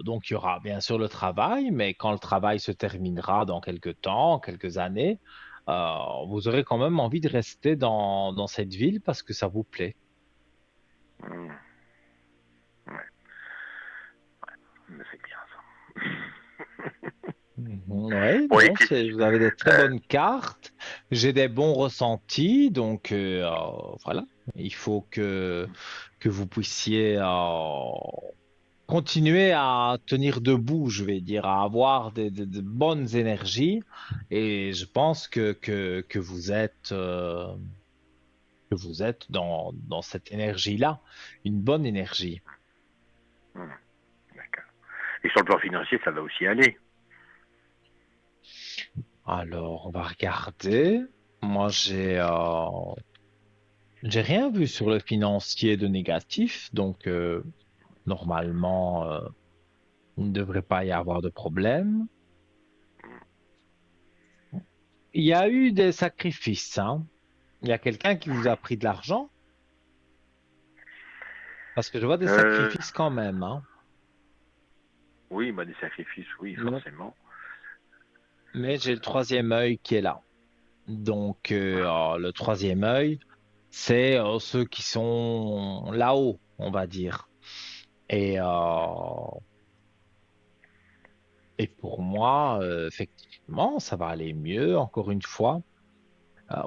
Donc, il y aura bien sûr le travail, mais quand le travail se terminera dans quelques temps, quelques années, vous aurez quand même envie de rester dans cette ville parce que ça vous plaît. Mmh. Ouais, mais c'est bien ça. Oui, Bon, et non, puis, vous avez des très euh, bonnes cartes. J'ai des bons ressentis, voilà. Il faut que vous puissiez continuer à tenir debout, je vais dire, à avoir de bonnes énergies. Et je pense que vous êtes dans cette énergie-là, une bonne énergie. mmh, d'accord. Et sur le plan financier, ça va aussi aller. Alors, on va regarder. Moi, j'ai rien vu sur le financier de négatif, normalement, il ne devrait pas y avoir de problème. Il y a eu des sacrifices, hein. Il y a quelqu'un qui vous a pris de l'argent, parce que je vois des Euh, sacrifices quand même, hein. oui, bah, des sacrifices, oui, Mais, forcément. mais j'ai le troisième œil qui est là. Le troisième œil, c'est ceux qui sont là-haut, on va dire. Et, euh, et pour moi, effectivement, ça va aller mieux, encore une fois.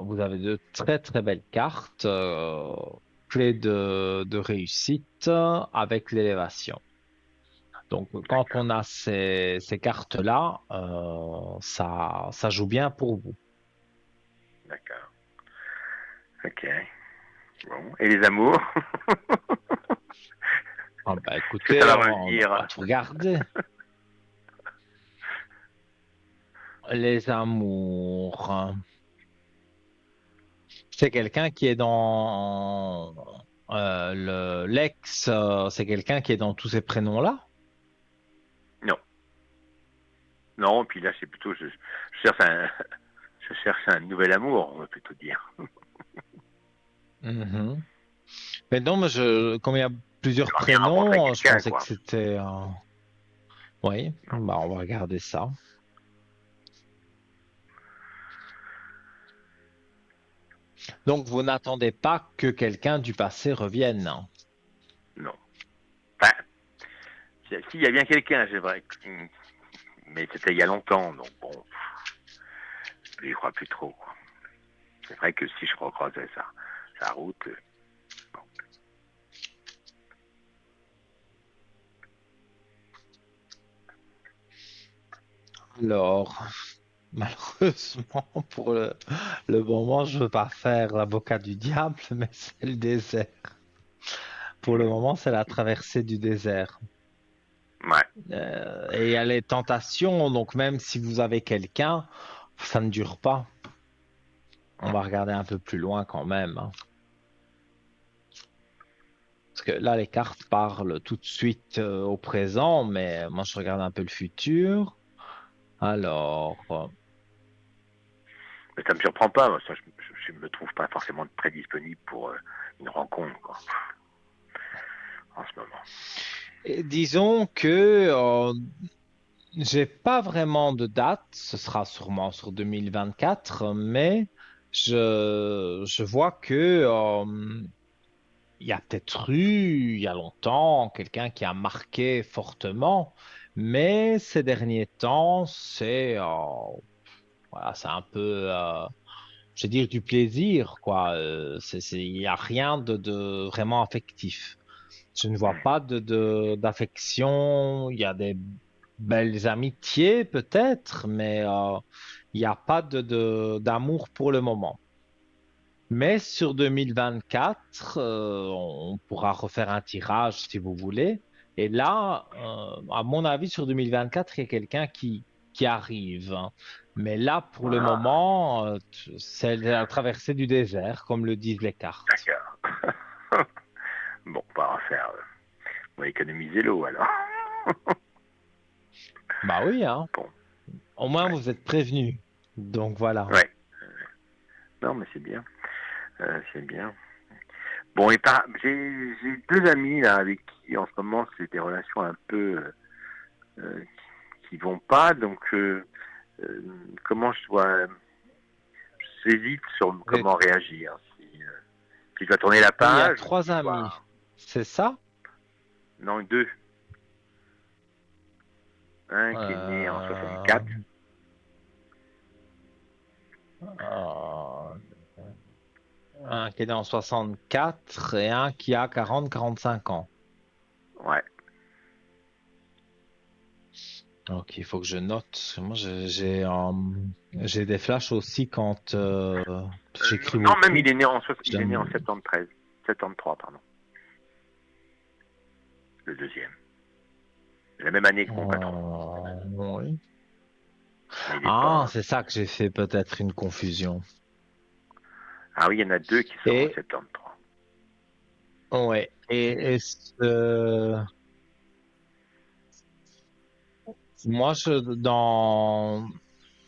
Vous avez de très très belles cartes, clés de réussite avec l'élévation. Donc quand D'accord, on a ces cartes-là, ça joue bien pour vous. d'accord. Ok. Bon. Et les amours? Ah bah Est-ce que ça écoutez, va on revenir? va tout regarder. Les amours, hein. C'est quelqu'un qui est dans l'ex, c'est quelqu'un qui est dans tous ces prénoms-là. Non. Non, puis là, c'est plutôt, je cherche je cherche un nouvel amour, on va plutôt dire. Mhm. Mais non, comme il y a plusieurs J'aimerais bien rencontrer prénoms, je quelqu'un, pensais que quoi. c'était. Oui, Non. bah, on va regarder ça. Donc, vous n'attendez pas que quelqu'un du passé revienne. Non. Enfin, s'il y a bien quelqu'un, c'est vrai. Mais c'était il y a longtemps, donc bon, j'y crois plus trop, quoi. C'est vrai que si je recroisais sa route, bon. Alors, malheureusement, pour le moment, je ne veux pas faire l'avocat du diable, mais c'est le désert. Pour le moment, c'est la traversée du désert. Ouais. Et il y a les tentations, donc même si vous avez quelqu'un, ça ne dure pas. On va regarder un peu plus loin quand même, hein. Parce que là, les cartes parlent tout de suite au présent, mais moi, je regarde un peu le futur. Alors, Mais ça me surprend pas, moi, ça, je me trouve pas forcément très disponible pour une rencontre, quoi, en ce moment. et disons que j'ai pas vraiment de date. Ce sera sûrement sur 2024, mais je vois que il y a peut-être eu, il y a longtemps, quelqu'un qui a marqué fortement, mais ces derniers temps, voilà, c'est un peu je veux dire, du plaisir, quoi. Il y a rien de vraiment affectif. Je ne vois pas d'affection. Il y a des belles amitiés, peut-être, mais il n'y a pas d'amour pour le moment. Mais sur 2024, on pourra refaire un tirage si vous voulez. Et là, à mon avis, sur 2024, il y a quelqu'un qui arrive, hein. Mais là, pour le Ah, moment, c'est la traversée du désert, comme le disent les cartes. d'accord. Bon, on va faire. On va économiser l'eau alors. Bah oui, hein. Bon, Au moins, ouais. vous êtes prévenus. Donc voilà. Ouais. Non, mais c'est bien. C'est bien. Bon, j'ai deux amis là avec qui en ce moment c'est des relations un peu qui vont pas. Donc, comment je dois. J'hésite sur Vous êtes- comment réagir. Si je dois tourner la Il y a page ou si trois je amis. dois. C'est ça? Non, deux. Un qui est né en Euh, 64. euh, un qui est né en 64 et un qui a 40-45 ans. Ouais. Ok, il faut que je note. Moi, j'ai des flashs aussi quand j'écris Non, même beaucoup. il est né en J'aime- 73. 73, pardon. Le deuxième. La même année que mon patron. Oui. Mais il est Ah, pas. c'est ça que j'ai fait peut-être une confusion. Ah oui, il y en a deux qui sont en Et 73. ouais. Moi,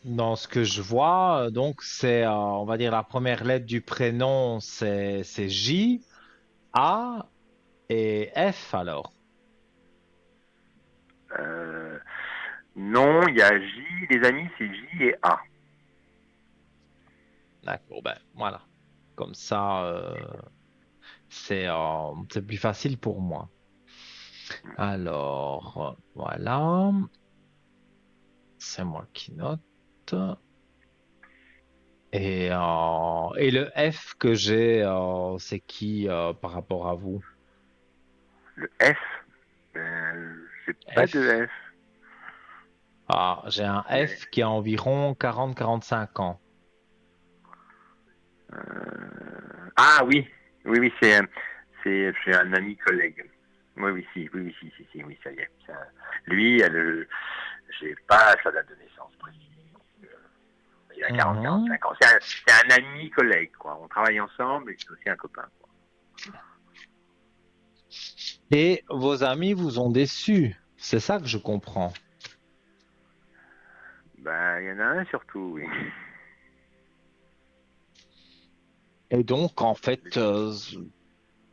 dans ce que je vois, donc c'est, on va dire la première lettre du prénom, c'est J, A et F alors. Euh, non, il y a J, les amis, c'est J et A. D'accord, ben voilà. Comme ça, c'est plus facile pour moi. Alors, voilà, c'est moi qui note. Et le F que j'ai, c'est qui par rapport à vous? Le F, j'ai pas F. de F. Ah, j'ai un Mais, F qui a environ 40-45 ans. ah oui, oui, oui, c'est un ami collègue. Oui, oui, si, oui, oui, si, oui, ça y est. Lui, j'ai pas sa date de naissance précise. Il a Mhm. 40-45 ans. C'est un ami collègue, quoi. On travaille ensemble et c'est aussi un copain, quoi. Et vos amis vous ont déçu. C'est ça que je comprends. Ben, il y en a un surtout, oui. Et donc, en fait,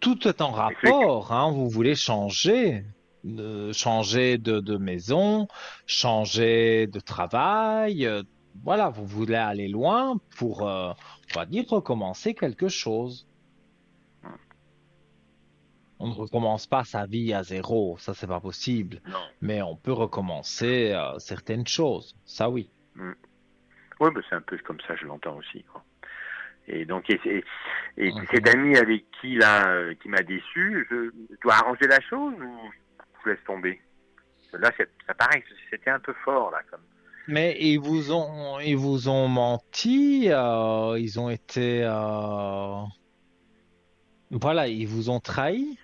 tout est en Et celui qui- rapport, hein. Vous voulez changer de maison, changer de travail. Voilà, vous voulez aller loin pour, on va dire, recommencer quelque chose. On ne recommence pas sa vie à zéro, ça c'est pas possible. Non. Mais on peut recommencer certaines choses, ça oui. Mm. Oui, ben, c'est un peu comme ça, je l'entends aussi, quoi. Et donc, et cet Mhm. ami avec qui, là, qui m'a déçu, je dois arranger la chose ou je laisse tomber? Là, ça paraît que c'était un peu fort, là, comme. Mais ils vous ont menti, ils ont été, voilà, ils vous ont trahi.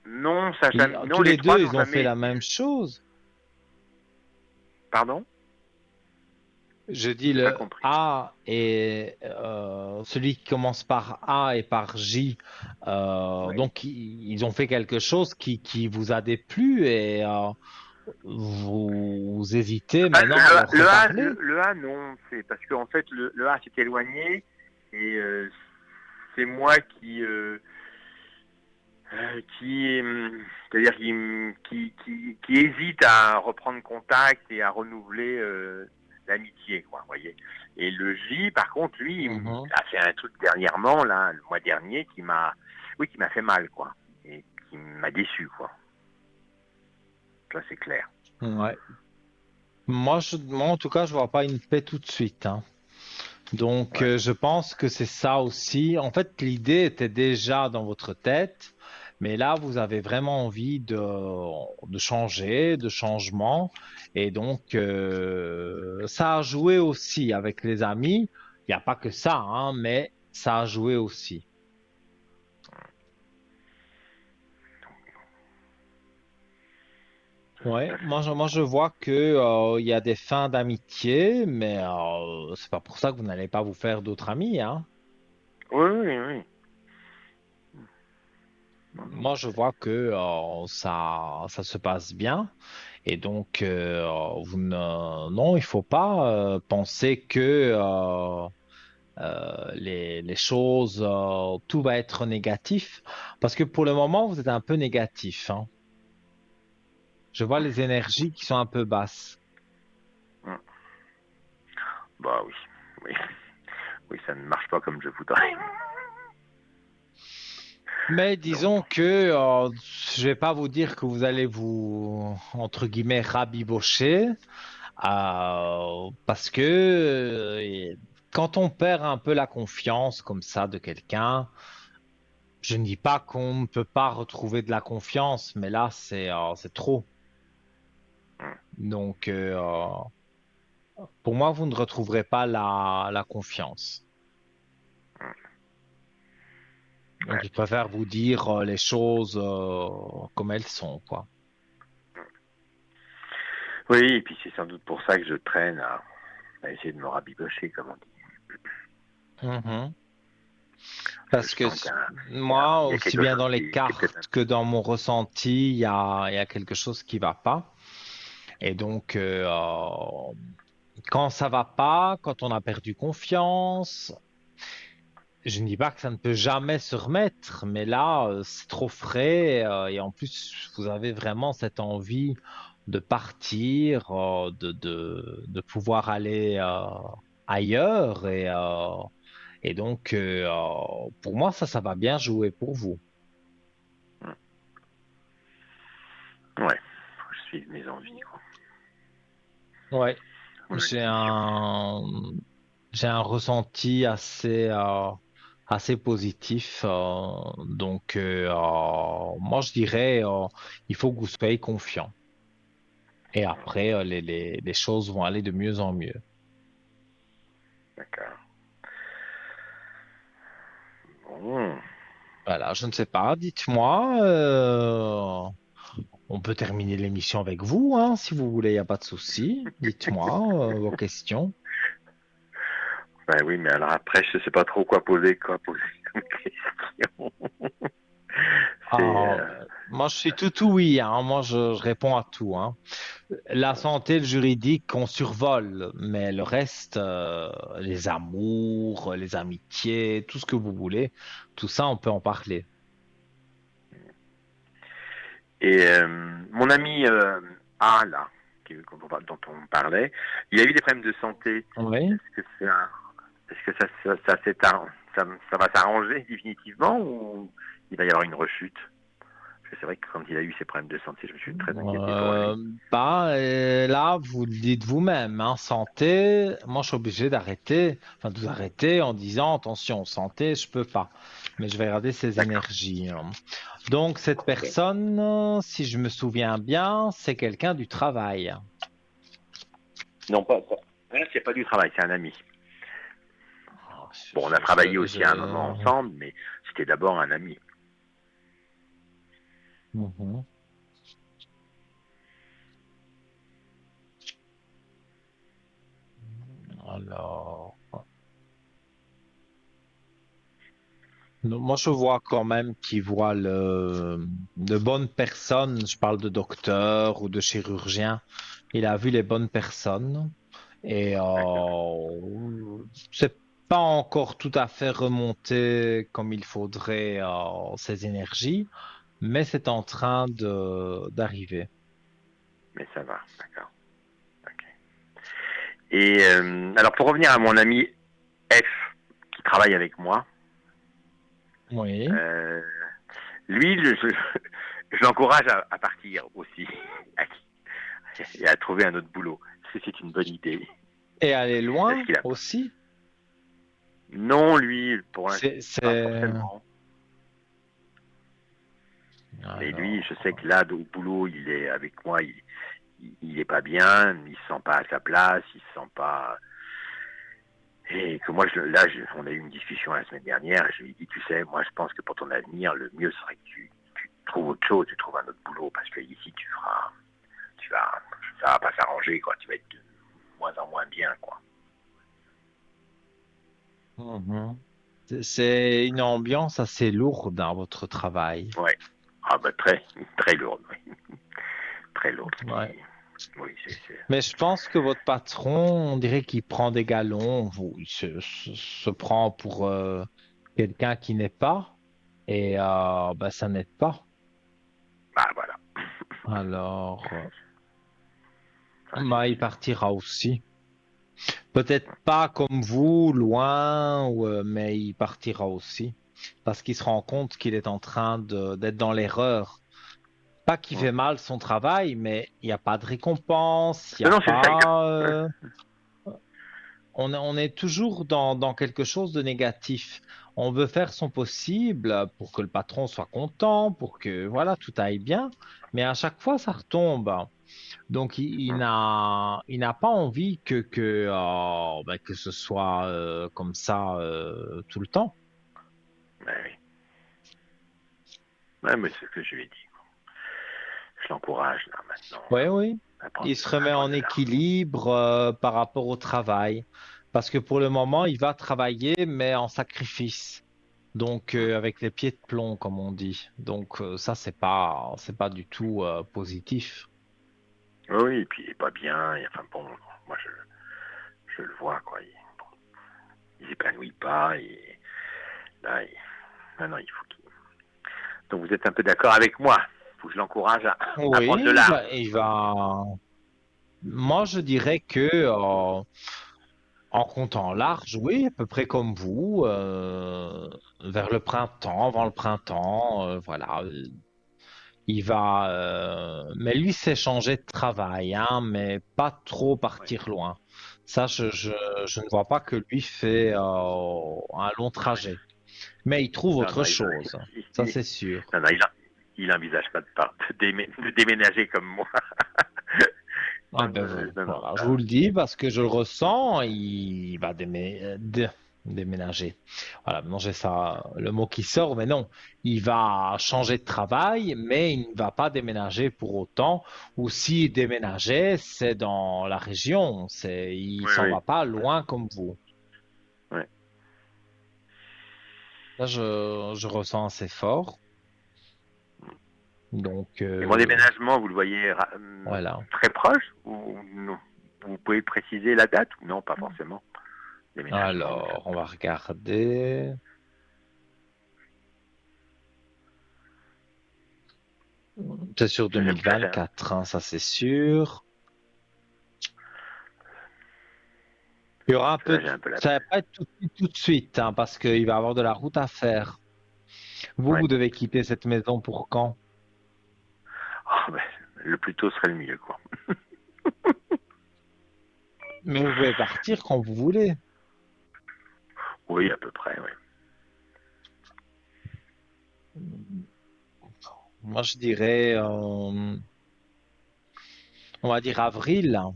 Non, non, Tous les les deux, trois n'ont ils ont fait jamais la été. même chose. Pardon? Je dis J'ai pas le compris. A et celui qui commence par A et par J. Oui. Donc, ils ont fait quelque chose qui vous a déplu et vous hésitez Ah, maintenant à leur reparler. Le A, non, c'est parce qu'en fait, le A s'est éloigné et c'est moi c'est-à-dire qui hésite à reprendre contact et à renouveler l'amitié, quoi, vous voyez. Et le J, par contre, lui, il Mhm. a fait un truc dernièrement, là, le mois dernier, oui, qui m'a fait mal, quoi, et qui m'a déçu, quoi. Ça, c'est clair. Ouais. Moi, en tout cas, je vois pas une paix tout de suite, hein. Donc, Ouais. je pense que c'est ça aussi. En fait, l'idée était déjà dans votre tête, mais là, vous avez vraiment envie de changer, de changement. Et donc, ça a joué aussi avec les amis. Il n'y a pas que ça, hein, mais ça a joué aussi. Tout Ouais, à fait. moi je vois que il y a des fins d'amitié, mais c'est pas pour ça que vous n'allez pas vous faire d'autres amis, hein. Oui, oui, oui. Non, non, Moi je vois que ça se passe bien et donc vous ne, non, il faut pas penser que les choses tout va être négatif parce que pour le moment vous êtes un peu négatif, hein. Je vois les énergies qui sont un peu basses. hum. Bah oui, oui, oui, ça ne marche pas comme je voudrais. Mais Donc, disons que je vais pas vous dire que vous allez vous, entre guillemets, rabibocher, parce que quand on perd un peu la confiance comme ça de quelqu'un, je ne dis pas qu'on ne peut pas retrouver de la confiance, mais là, c'est trop. hum, Donc, pour moi, vous ne retrouverez pas la confiance. hum, Donc, ouais. je préfère vous dire les choses comme elles sont, quoi. Oui, et puis c'est sans doute pour ça que je traîne à essayer de me rabibocher, comme on dit. Mhm. Parce que Parce je que sens moi, il y a aussi quelque bien chose dans les qui est peut-être cartes que dans mon ressenti, il y a quelque chose qui va pas. Et donc, quand ça va pas, quand on a perdu confiance, je ne dis pas que ça ne peut jamais se remettre, mais là, c'est trop frais, et en plus, vous avez vraiment cette envie de partir, de pouvoir aller ailleurs, et donc, pour moi, ça va bien jouer pour vous. hum, ouais, faut que je suive mes envies, quoi. Ouais, Mon j'ai intuition. un, j'ai un ressenti assez positif. Donc, moi, je dirais, il faut que vous soyez confiant. Et après, les choses vont aller de mieux en mieux. D'accord. Bon. Voilà, je ne sais pas, dites-moi, on peut terminer l'émission avec vous, hein, si vous voulez, il n'y a pas de souci. Dites-moi, vos questions. Ben oui, mais alors après, je sais pas trop quoi poser comme question. C'est, Ah, moi, je suis tout oui, hein. Moi, je réponds à tout, hein. La santé, le juridique, on survole, mais le reste, les amours, les amitiés, tout ce que vous voulez, tout ça, on peut en parler. et mon ami A, là, dont on parlait, il a eu des problèmes de santé. Oui. Est-ce que c'est un, est-ce que ça va s'arranger définitivement ou il va y avoir une rechute? Parce que c'est vrai que quand il a eu ses problèmes de santé, je me suis très inquiété pour lui. Là, vous le dites vous-même, hein, santé, moi, je suis obligé d'arrêter, enfin, de vous arrêter en disant, attention, santé, je peux pas, mais je vais regarder ses D'accord. énergies, hein. Donc, cette Ok. personne, si je me souviens bien, c'est quelqu'un du travail. Non, pas. Là, c'est pas du travail, c'est un ami. Ah, Bon, on a travaillé aussi à un moment je- ensemble, mais c'était d'abord un ami. Mhm. Alors, non, moi je vois quand même qu'il voit de bonnes personnes. Je parle de docteur ou de chirurgien. Il a vu les bonnes personnes et D'accord. c'est pas encore tout à fait remonté comme il faudrait ses énergies, mais c'est en train de d'arriver. Mais ça va, d'accord. Ok. Et alors pour revenir à mon ami F qui travaille avec moi, Oui. euh, lui, je l'encourage à partir aussi et à trouver un autre boulot. Est-ce que c'est une bonne idée? Et aller Est-ce loin qu'il a aussi. Non, lui, pour l'instant, pas C'est... forcément. Et lui, je sais Alors... que là, au boulot, il est avec moi, il est pas bien, il se sent pas à sa place, il se sent pas. Et que moi, on a eu une discussion la semaine dernière, et je lui ai dit, tu sais, moi, je pense que pour ton avenir, le mieux serait que tu trouves autre chose, tu trouves un autre boulot, parce que ici, ça va pas s'arranger, quoi. Tu vas être de moins en moins bien, quoi. Mhm. C'est une ambiance assez lourde dans votre travail. Ouais. Ah, bah, très, très lourde, oui. Très lourde. Ouais. Oui, Mais je pense que votre patron, on dirait qu'il prend des galons, il se prend pour quelqu'un qui n'est pas, et ben, ça n'aide pas. bah, voilà. Alors, Ça, bah, il partira aussi. Peut-être pas comme vous, loin, mais il partira aussi. Parce qu'il se rend compte qu'il est en train d'être dans l'erreur. Pas qu'il fait mal son travail, mais il n'y a pas de récompense, il n'y non, a non, c'est ça. pas... on est toujours dans quelque chose de négatif. On veut faire son possible pour que le patron soit content, pour que voilà, tout aille bien, mais à chaque fois, ça retombe. Donc, il n'a pas envie que ce soit comme ça tout le temps. Ouais, oui. Ouais, mais c'est ce que je lui ai dit. Je l'encourage, là, maintenant, Oui, oui. à Il se remet prendre en de l'art. équilibre par rapport au travail. Parce que pour le moment, il va travailler, mais en sacrifice. Donc, avec les pieds de plomb, comme on dit. Donc, ça, c'est pas du tout positif. Oui, oui, et puis il est pas bien, et enfin bon, moi je le vois, quoi. Il s'épanouit pas, et là, non, non, il faut qu'il. Donc vous êtes un peu d'accord avec moi. Il faut que je l'encourage à prendre de Oui, l'art. il va. Moi, je dirais que en comptant large, oui, à peu près comme vous, vers le printemps, avant le printemps, voilà. Il va, mais lui, c'est changer de travail, hein, mais pas trop Oui. partir loin. Ça, je ne vois pas que lui fait un long trajet. Mais il trouve Non, autre non, chose. Ça, c'est sûr. non, non, il envisage pas de déménager comme moi. Ah ben Non, non, voilà, je vous ça. le dis parce que je le ressens, il va déménager. Voilà, maintenant j'ai ça, le mot qui sort, mais non, il va changer de travail, mais il ne va pas déménager pour autant. Ou s'il déménageait, c'est dans la région, il Oui, s'en oui. va pas Ouais, loin comme vous. ouais. Là, je ressens assez fort. Donc Et mon déménagement, vous le voyez voilà. très proche ou non? Vous pouvez préciser la date ou non, pas forcément. Déménagement, ça Alors, on peut. va regarder. C'est sur Là, j'ai 2024, hein, ça c'est sûr. Il y aura un peu, là, j'ai un peu la. ça va pas être tout de suite, hein, parce qu'il va y avoir de la route à faire. Vous, Ouais. vous devez quitter cette maison pour quand? Ah, ben, le plus tôt serait le mieux, quoi. Mais vous pouvez partir quand vous voulez. Oui, à peu près, oui. Moi, je dirais, on va dire avril, hein,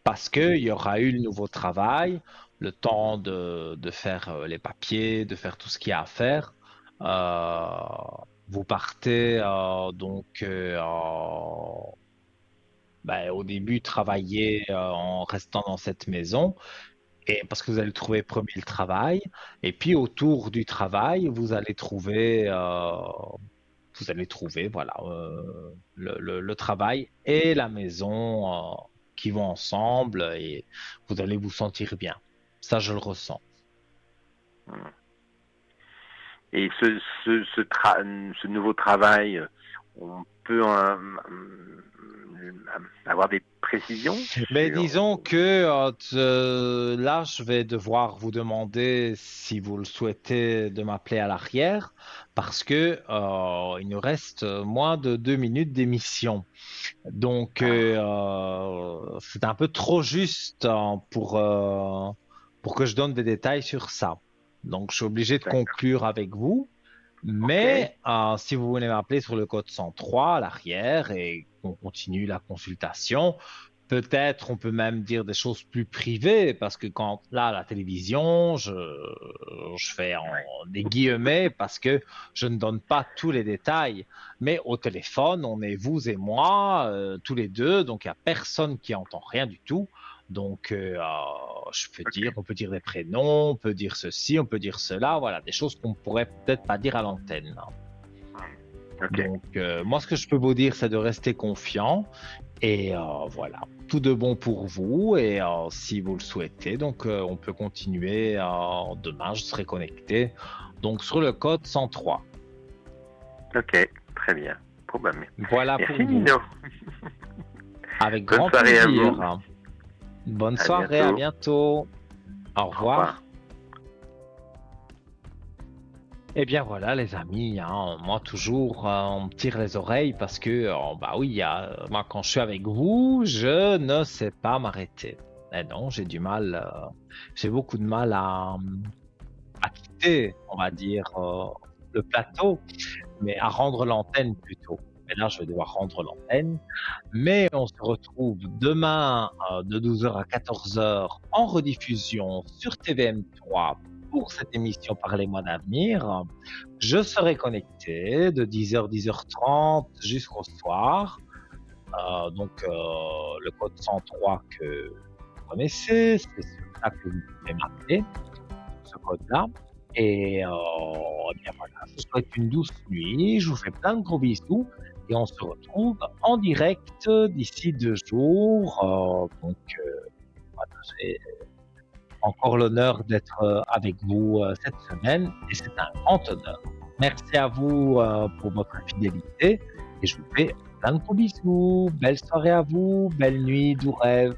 parce qu'il y aura eu le nouveau travail, le temps de faire les papiers, de faire tout ce qu'il y a à faire. Euh, Vous partez ben, au début travailler en restant dans cette maison et parce que vous allez trouver premier le travail et puis autour du travail vous allez trouver voilà le travail et la maison qui vont ensemble et vous allez vous sentir bien. Ça, je le ressens. Et ce nouveau travail, on peut avoir des précisions Mais sur. disons que là, je vais devoir vous demander si vous le souhaitez de m'appeler à l'arrière parce que il nous reste moins de 2 minutes d'émission. Donc, c'est un peu trop juste hein, pour que je donne des détails sur ça. Donc, je suis obligé de D'accord. conclure avec vous. Mais si vous voulez m'appeler sur le code 103 à l'arrière et qu'on continue la consultation, peut-être on peut même dire des choses plus privées parce que quand là, à la télévision, je fais des guillemets parce que je ne donne pas tous les détails. Mais au téléphone, on est vous et moi, tous les deux, donc il n'y a personne qui entend rien du tout. Donc, on peut dire des prénoms, on peut dire ceci, on peut dire cela, voilà, des choses qu'on pourrait peut-être pas dire à l'antenne. Ok. Donc, moi, ce que je peux vous dire, c'est de rester confiant et voilà, tout de bon pour vous. Et si vous le souhaitez, donc on peut continuer demain. Je serai connecté donc sur le code 103. Ok, très bien. Bon, bah, Voilà pour merci vous. Nino. Avec Bonne grand soirée à plaisir. vous. Bonne À soirée, à bientôt. Au revoir. Eh bien voilà les amis, hein, moi toujours on me tire les oreilles parce que bah oui, moi quand je suis avec vous, je ne sais pas m'arrêter. Et non, j'ai du mal, j'ai beaucoup de mal à quitter, on va dire, le plateau, mais à rendre l'antenne plutôt. Et là, je vais devoir rendre l'antenne. Mais on se retrouve demain de 12h à 14h en rediffusion sur TVM3 pour cette émission Parlez-moi d'avenir. Je serai connecté de 10h, 10h30 jusqu'au soir. Le code 103 que vous connaissez, c'est sur ça que vous pouvez m'appeler, ce code-là. Et eh bien voilà, je vous souhaite une douce nuit, je vous fais plein de gros bisous et on se retrouve en direct d'ici 2 jours. Voilà, j'ai encore l'honneur d'être avec vous cette semaine et c'est un grand honneur. Merci à vous pour votre fidélité et je vous fais plein de gros bisous. Belle soirée à vous, belle nuit, doux rêves.